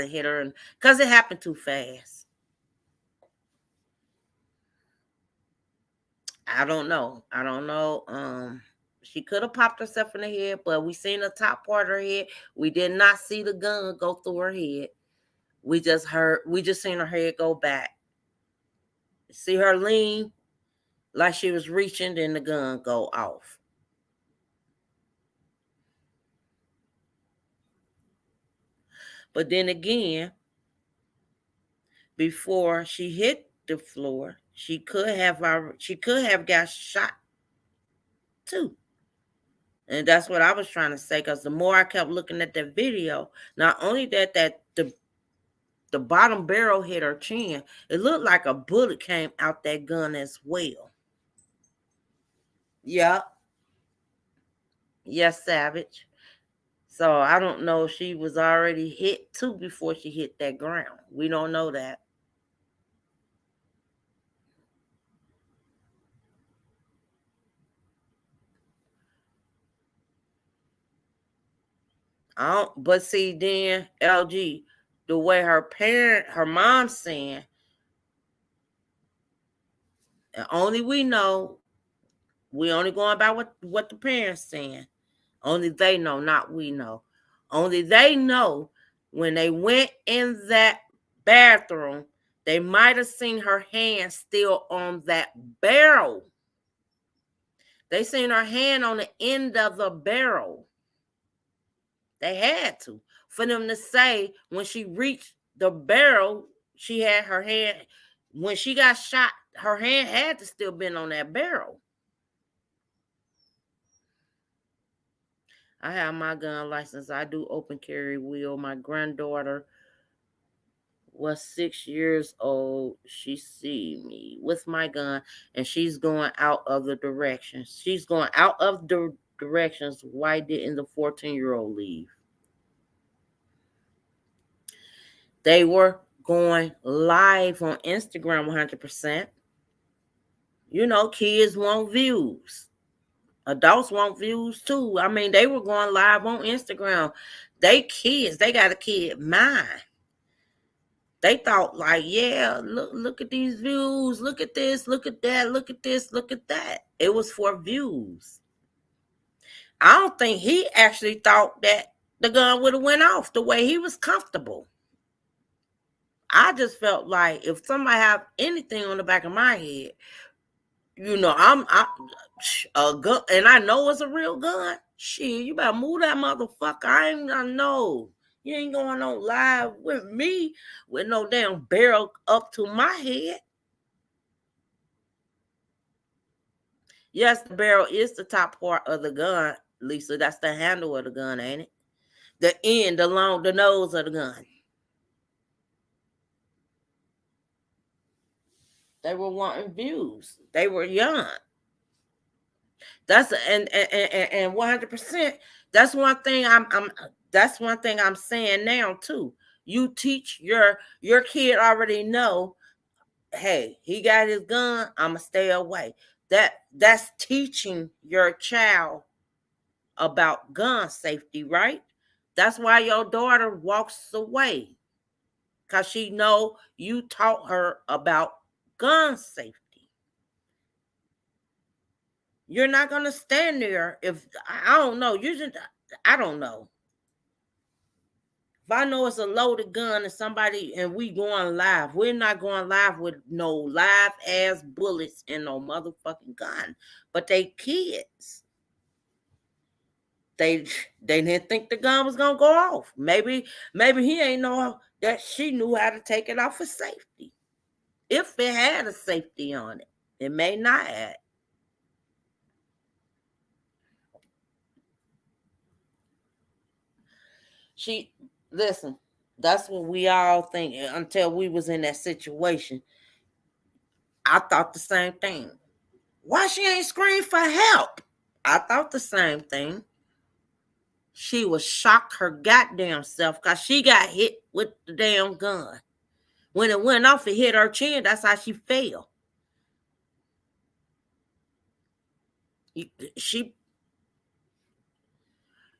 and hit her, because it happened too fast. I don't know. She could have popped herself in the head, but we seen the top part of her head. We did not see the gun go through her head. We just seen her head go back. See her lean like she was reaching, then the gun go off. But then again, before she hit the floor, she could have got shot too. And that's what I was trying to say, because the more I kept looking at that video, not only that the bottom barrel hit her chin, it looked like a bullet came out that gun as well. Yep. Yes, Savage. So I don't know if she was already hit too before she hit that ground. We don't know that. But see, then LG, the way her mom's saying, and only we know, we only going by what the parents saying. Only they know, not we know. Only they know when they went in that bathroom, they might have seen her hand still on that barrel. They seen her hand on the end of the barrel. They had to. For them to say when she reached the barrel, she had her hand. When she got shot, her hand had to still been on that barrel. I have my gun license. I do open carry wheel. My granddaughter was 6 years old. She see me with my gun, and she's going out of the direction. She's going out of the directions. Why didn't the 14-year-old leave? They were going live on Instagram 100%. You know, kids want views. Adults want views too. I mean, they were going live on Instagram. They kids, they got a kid mind. They thought like, yeah, look at these views, look at this, look at that, look at this, look at that. It was for views. I don't think he actually thought that the gun would have went off the way he was comfortable. I just felt like if somebody have anything on the back of my head, you know, I'm a gun, and I know it's a real gun. Shit, you better move that motherfucker. I ain't gonna know. You ain't going on live with me with no damn barrel up to my head. Yes, the barrel is the top part of the gun, Lisa. That's the handle of the gun, ain't it? The end, along the nose of the gun. They were wanting views. They were young. That's and 100%. That's one thing that's one thing I'm saying now too. You teach your kid already know, hey, he got his gun, I'ma stay away. That's teaching your child about gun safety, right? That's why your daughter walks away. Cause she know you taught her about gun safety. You're not gonna stand there if I don't know. I don't know. If I know it's a loaded gun and somebody and we going live, we're not going live with no live ass bullets and no motherfucking gun. But they kids. They didn't think the gun was gonna go off. Maybe he ain't know that she knew how to take it off for safety. If it had a safety on it, it may not have. Listen, that's what we all think until we was in that situation. I thought the same thing. Why she ain't scream for help? I thought the same thing. She was shocked her goddamn self because she got hit with the damn gun. When it went off, it hit her chin. That's how she fell.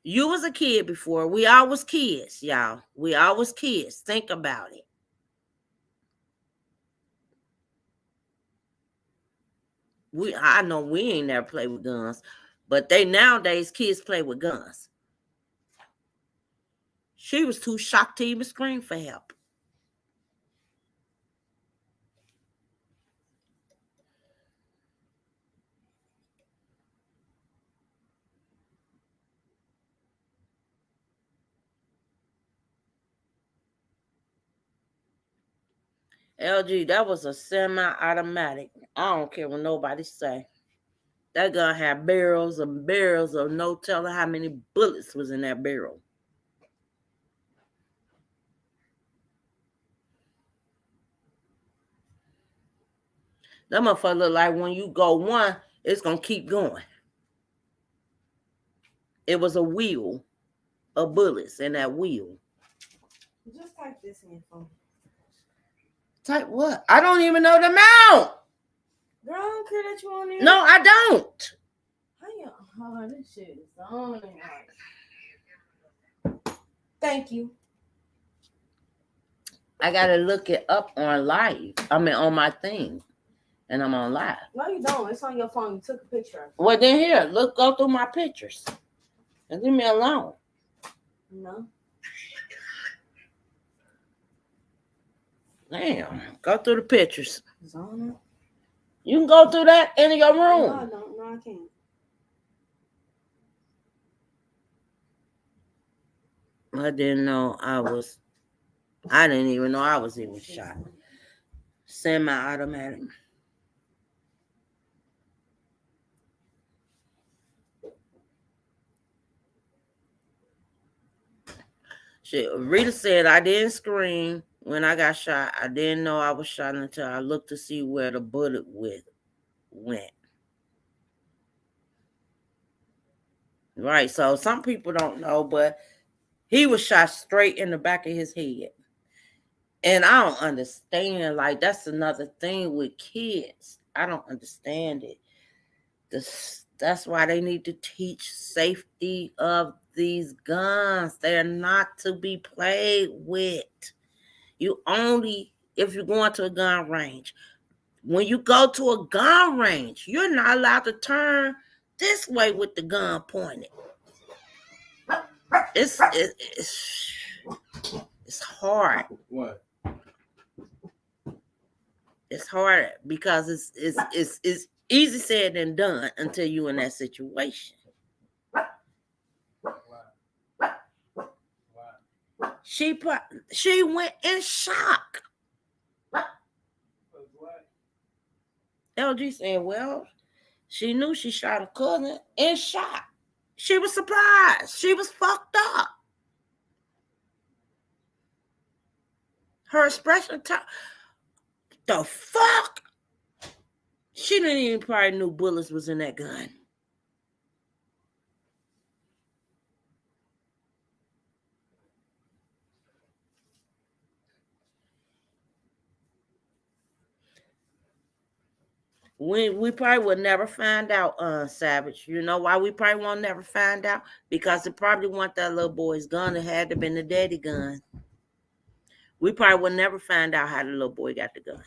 You was a kid before. We all was kids, y'all. We all was kids. Think about it. I know we ain't never played with guns, but nowadays kids play with guns. She was too shocked to even scream for help. LG, that was a semi-automatic. I don't care what nobody say. That gun had barrels and barrels of no telling how many bullets was in that barrel. That motherfucker look like when you go one, it's gonna keep going. It was a wheel of bullets in that wheel. Just type this in for me. Type what? I don't even know the amount. Girl, I don't care that you on there. No, I don't. How you? Oh, this shit is on. Thank you. I gotta look it up on live. I mean, on my thing, and I'm on live. No, you don't. It's on your phone. You took a picture of it. Well, then here, go through my pictures, and leave me alone. No. Damn, go through the pictures. Zona. You can go through that in your room. No, I don't. No, I can't. I didn't even know I was even shot. Semi-automatic. Shit, Rita said I didn't scream when I got shot. I didn't know I was shot until I looked to see where the bullet went. Right, so some people don't know, but he was shot straight in the back of his head. And I don't understand. Like, that's another thing with kids. I don't understand it. That's why they need to teach safety of these guns. They're not to be played with. You only, if you're going to a gun range, when you go to a gun range, you're not allowed to turn this way with the gun pointed. It's hard. What? It's hard because it's easy said than done until you're in that situation. She went in shock. LG said, well, she knew she shot a cousin in shock. She was surprised. She was fucked up. Her expression, the fuck? She didn't even probably knew bullets was in that gun. We probably will never find out, Savage. You know why we probably won't never find out? Because it probably wasn't that little boy's gun. It had to have been the daddy gun. We probably will never find out how the little boy got the gun.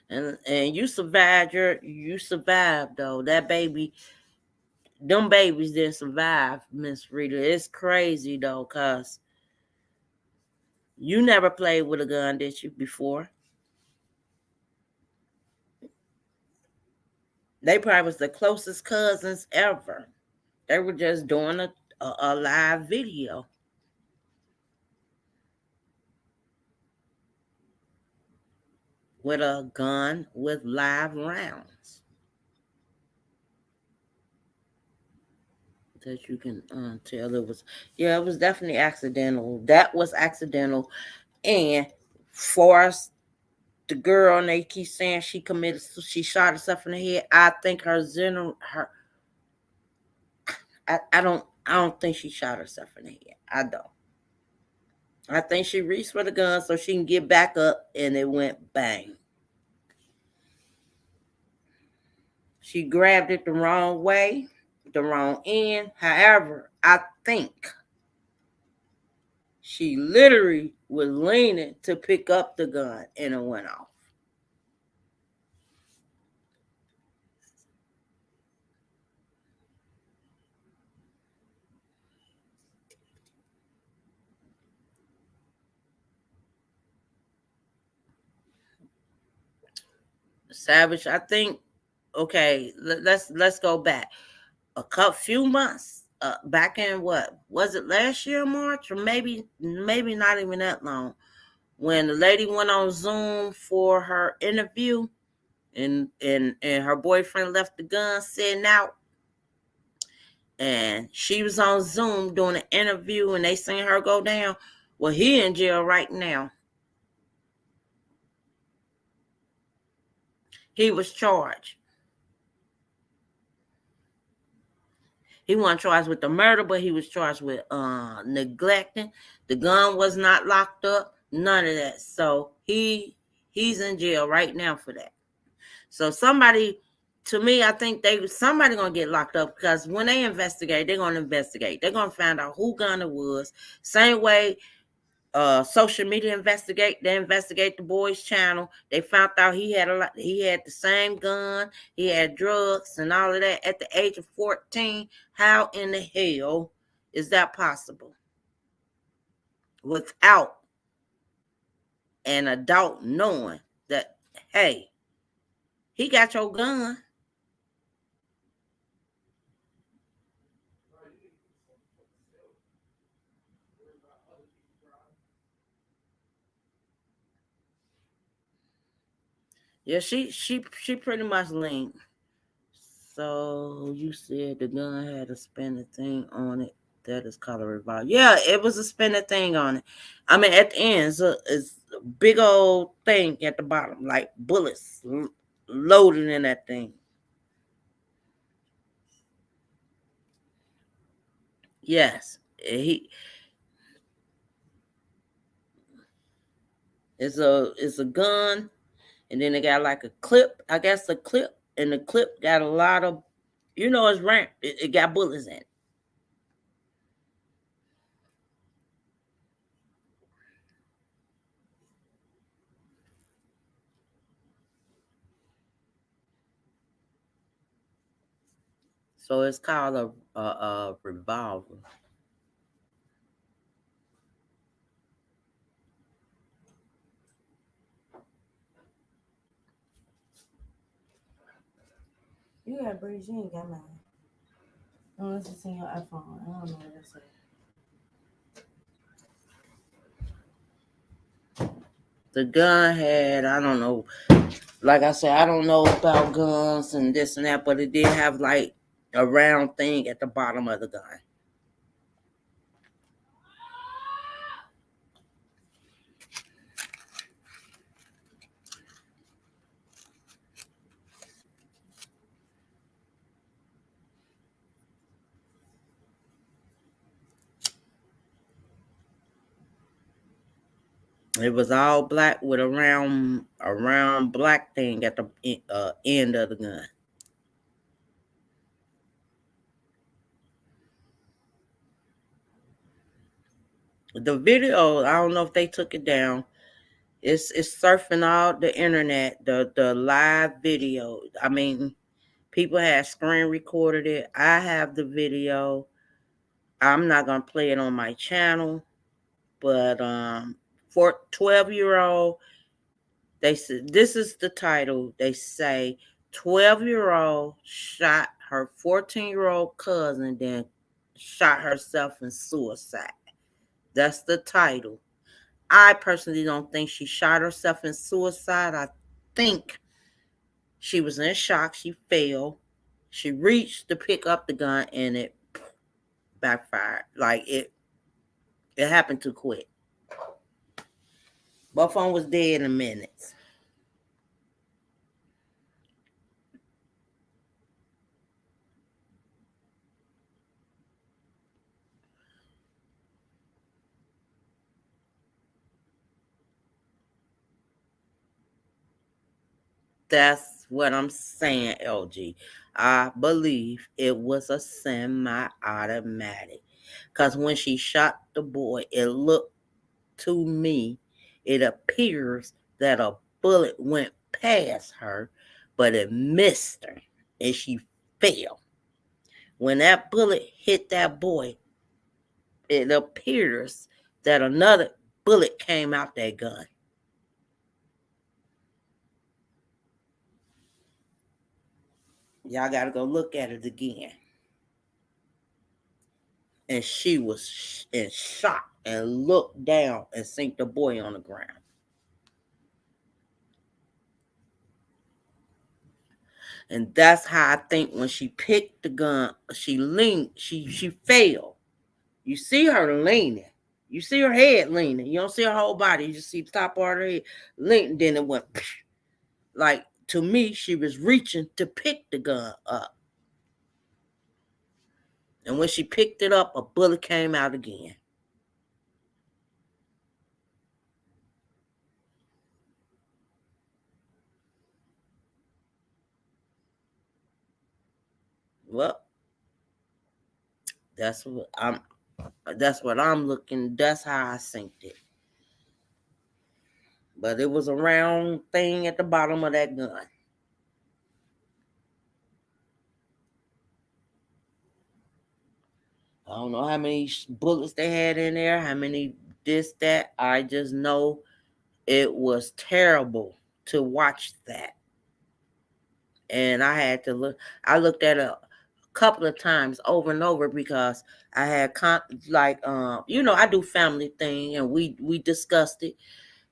And you survived. You survived though. That baby, them babies didn't survive, Miss Rita. It's crazy though, cause you never played with a gun, did you, before? They probably was the closest cousins ever. They were just doing a live video. With a gun with live rounds that you can tell it was definitely accidental. That was accidental. And for the girl, and they keep saying she shot herself in the head. I think I don't think she shot herself in the head. I don't. I think she reached for the gun so she can get back up, and it went bang. She grabbed it the wrong way, the wrong end. However, I think she literally was leaning to pick up the gun, and it went off. Savage, I think. Okay, let's go back a few months. Back in what was it, last year, March, or maybe not even that long, when the lady went on Zoom for her interview, and her boyfriend left the gun sitting out, and she was on Zoom doing an interview, and they seen her go down. Well, he in jail right now. He was charged. He wasn't charged with the murder, but he was charged with neglecting. The gun was not locked up. None of that. So he's in jail right now for that. So somebody, to me, I think somebody gonna get locked up, because when they investigate, they're gonna investigate. They're gonna find out who gun it was. Same way social media they investigate the boy's channel. They found out he had the same gun, he had drugs and all of that at the age of 14. How in the hell is that possible without an adult knowing that, hey, he got your gun? Yeah, she pretty much linked. So you said the gun had a spinning thing on it. That is called a revolver. Yeah, it was a spinning thing on it. I mean, at the end, it's a big old thing at the bottom, like bullets loaded in that thing. Yes, it's a gun, and then it got like a clip. I guess a clip, and the clip got a lot of, it's ramp. It got bullets in it. So it's called a revolver. You got British, you ain't got mine. Unless it's in your iPhone. I don't know what to say. The gun had, I don't know, like I said, I don't know about guns and this and that, but it did have like a round thing at the bottom of the gun. It was all black with a round black thing at the end of the gun. The video, I don't know if they took it down. It's surfing all the internet, the live video. I mean, people had screen recorded it. I have the video. I'm not gonna play it on my channel, but for 12-year-old, they said, this is the title. They say 12-year-old shot her 14-year-old cousin, then shot herself in suicide. That's the title. I personally don't think she shot herself in suicide. I think she was in shock. She fell. She reached to pick up the gun, and it backfired. Like it happened too quick. Both of them was dead in minutes. That's what I'm saying, LG. I believe it was a semi-automatic. Because when she shot the boy, it looked to me, it appears that a bullet went past her, but it missed her and she fell. When that bullet hit that boy, it appears that another bullet came out that gun. Y'all got to go look at it again. And she was in shock and looked down and seen the boy on the ground. And that's how I think when she picked the gun, she leaned, she fell. You see her leaning. You see her head leaning. You don't see her whole body. You just see the top part of her head leaning. Then it went like, to me, she was reaching to pick the gun up. And when she picked it up, a bullet came out again. Well, that's what I'm. That's what I'm looking. That's how I synced it. But it was a round thing at the bottom of that gun. I don't know how many bullets they had in there, how many this, that. I just know it was terrible to watch that. And I had to look, I looked at it a couple of times over and over because I had I do family thing and we discussed it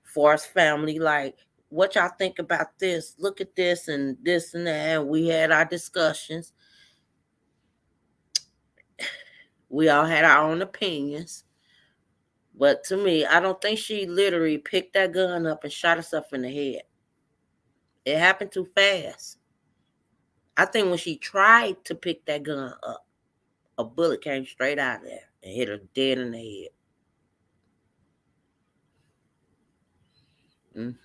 for us family, like what y'all think about this, look at this and this and that, and we had our discussions. We all had our own opinions. But to me, I don't think she literally picked that gun up and shot herself in the head. It happened too fast. I think when she tried to pick that gun up, a bullet came straight out of there and hit her dead in the head.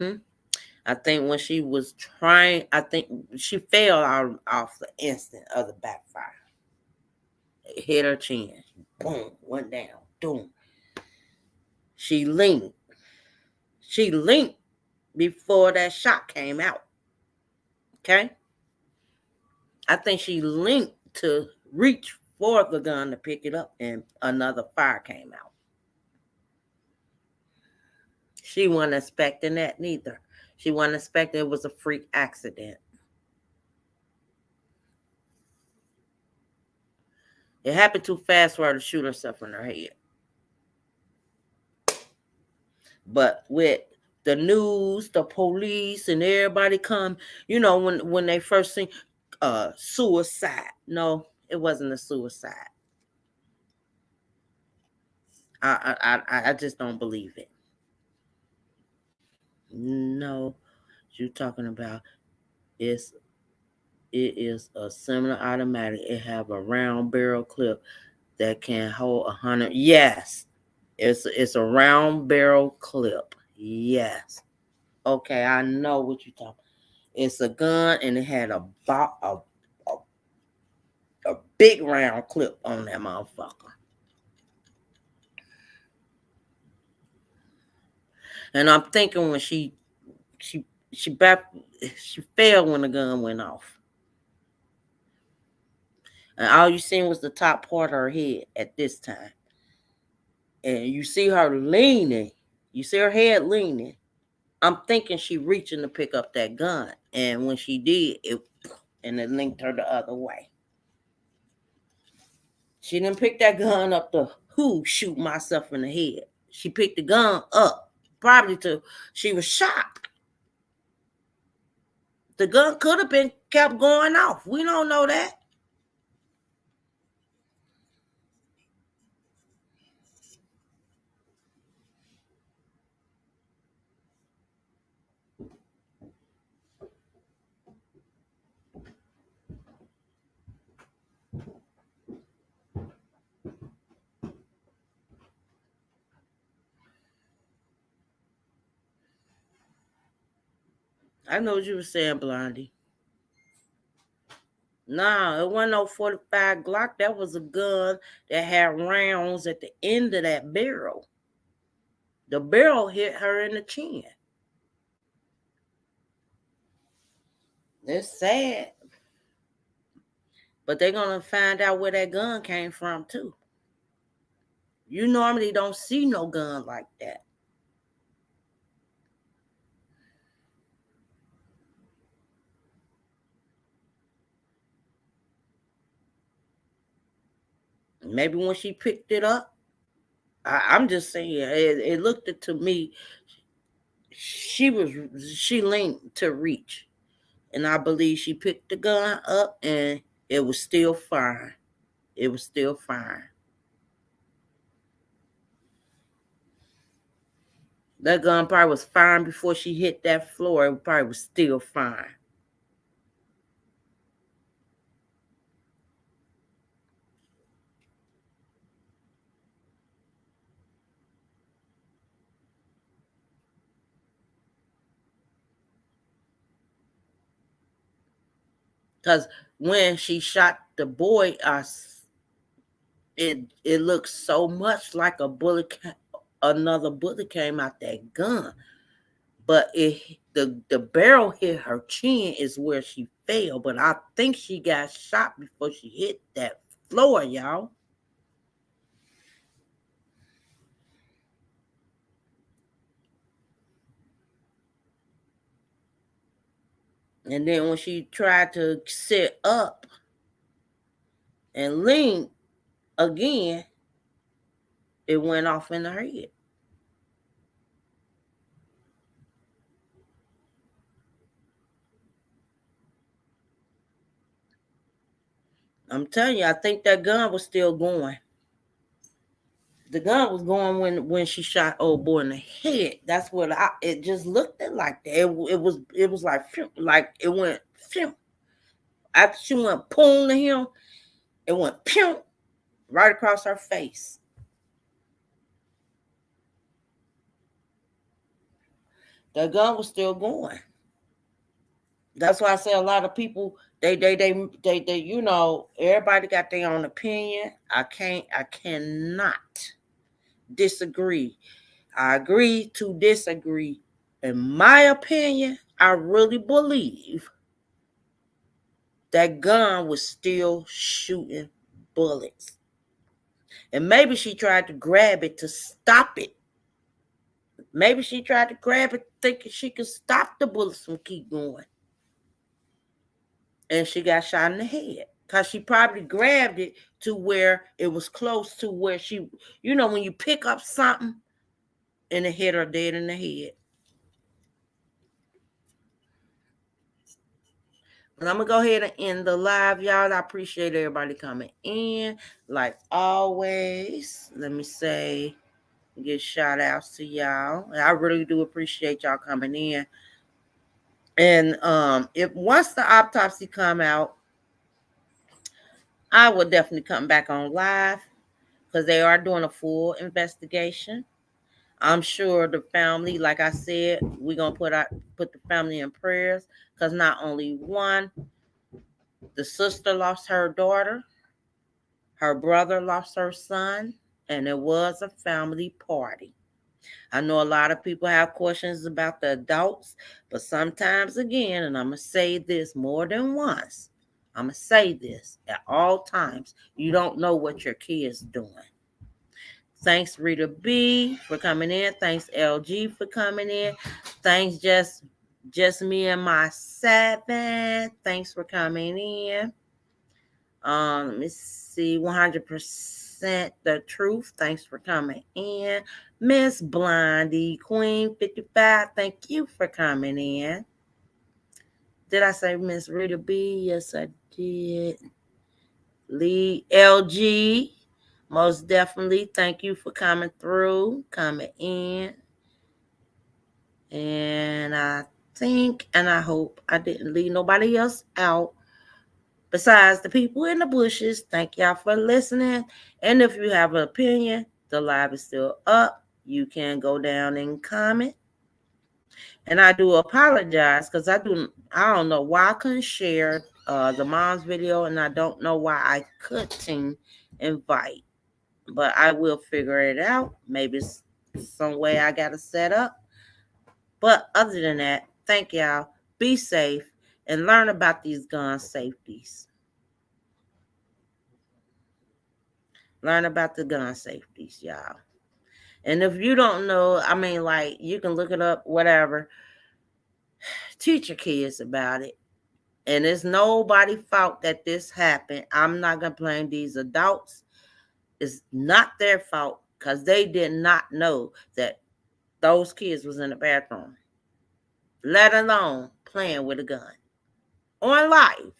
I think when she was trying, I think she fell out off the instant of the backfire. It hit her chin. Boom, went down. Boom. She leaned. She leaned before that shot came out. Okay? I think she leaned to reach for the gun to pick it up, and another fire came out. She wasn't expecting that neither. She wasn't expecting it was a freak accident. It happened too fast for her to shoot herself in her head. But with the news, the police, and everybody come, when they first seen suicide. No, it wasn't a suicide. I just don't believe it. No, you're talking about it is a semi-automatic. It have a round barrel clip that can hold 100. Yes, it's a round barrel clip. Yes. Okay, I know what you're talking. It's a gun and it had a big round clip on that motherfucker. And I'm thinking when she fell when the gun went off. And all you seen was the top part of her head at this time. And you see her leaning. You see her head leaning. I'm thinking she reaching to pick up that gun. And when she did, it linked her the other way. She didn't pick that gun up to shoot myself in the head. She picked the gun up probably she was shocked. The gun could have been kept going off. We don't know that. I know what you were saying, Blondie. Nah, it wasn't no 45 Glock. That was a gun that had rounds at the end of that barrel. The barrel hit her in the chin. It's sad. But they're going to find out where that gun came from, too. You normally don't see no gun like that. Maybe when she picked it up, I'm just saying, it looked to me, she leaned to reach. And I believe she picked the gun up and it was still fine. It was still fine. That gun probably was fine before she hit that floor. It probably was still fine. Because when she shot the boy, it looks so much like a bullet. Another bullet came out that gun, but the barrel hit her chin is where she fell. But I think she got shot before she hit that floor, y'all. And then when she tried to sit up and lean again, it went off in her head. I'm telling you, I think that gun was still going. The gun was going when she shot old boy in the head. That's what it just looked at like that. It was like it went phew. After she went boom to him, it went pew right across her face. The gun was still going. That's why I say a lot of people they you know, everybody got their own opinion. I cannot disagree. I agree to disagree. In my opinion, I really believe that gun was still shooting bullets. And maybe she tried to grab it to stop it. Maybe she tried to grab it thinking she could stop the bullets from keep going. And she got shot in the head. Because she probably grabbed it to where it was close to where she, you know, when you pick up something and it hit her dead in the head. But I'm going to go ahead and end the live, y'all. I appreciate everybody coming in. Like always, let me say, give shout outs to y'all. I really do appreciate y'all coming in. And if once the autopsy come out, I will definitely come back on live because they are doing a full investigation. I'm sure the family, like I said, we're gonna put the family in prayers because not only one, the sister lost her daughter, her brother lost her son, and it was a family party. I know a lot of people have questions about the adults, but sometimes again, and I'm gonna say this more than once, I'm gonna say this at all times, you don't know what your kid's doing. Thanks, Rita B, for coming in. Thanks, LG, for coming in. Thanks, just me and my 7. Thanks for coming in. Let me see. 100% the truth. Thanks for coming in. Miss Blondie, Queen 55. Thank you for coming in. Did I say Miss Rita B? Yes, I did. Lee LG. Most definitely. Thank you for coming through, coming in. And I think and I hope I didn't leave nobody else out besides the people in the bushes. Thank y'all for listening. And if you have an opinion, the live is still up. You can go down and comment. And I do apologize because I don't know why I couldn't share the mom's video, and I don't know why I couldn't invite. But I will figure it out. Maybe it's some way I got to set up. But other than that, thank y'all. Be safe and learn about these gun safeties. Learn about the gun safeties, y'all. And if you don't know, I mean, like, you can look it up, whatever. Teach your kids about it. And it's nobody's fault that this happened. I'm not going to blame these adults. It's not their fault because they did not know that those kids was in the bathroom, let alone playing with a gun on live.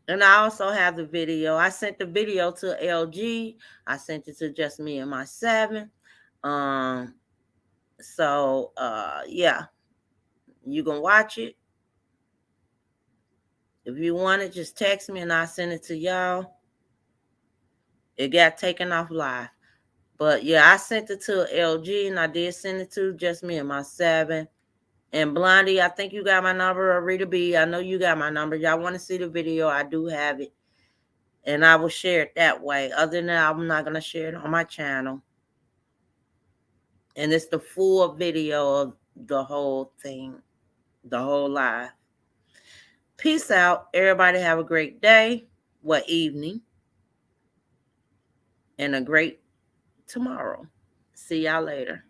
And I also have the video. I sent the video to LG. I sent it to just me and my 7. So yeah, you can watch it. If you want it, just text me and I'll send it to y'all. It got taken off live. But yeah, I sent it to LG, and I did send it to just me and my 7. And Blondie, I think you got my number, or Rita B. I know you got my number. Y'all want to see the video? I do have it. And I will share it that way. Other than that, I'm not going to share it on my channel. And it's the full video of the whole thing, the whole live. Peace out. Everybody have a great day. Evening. And a great tomorrow. See y'all later.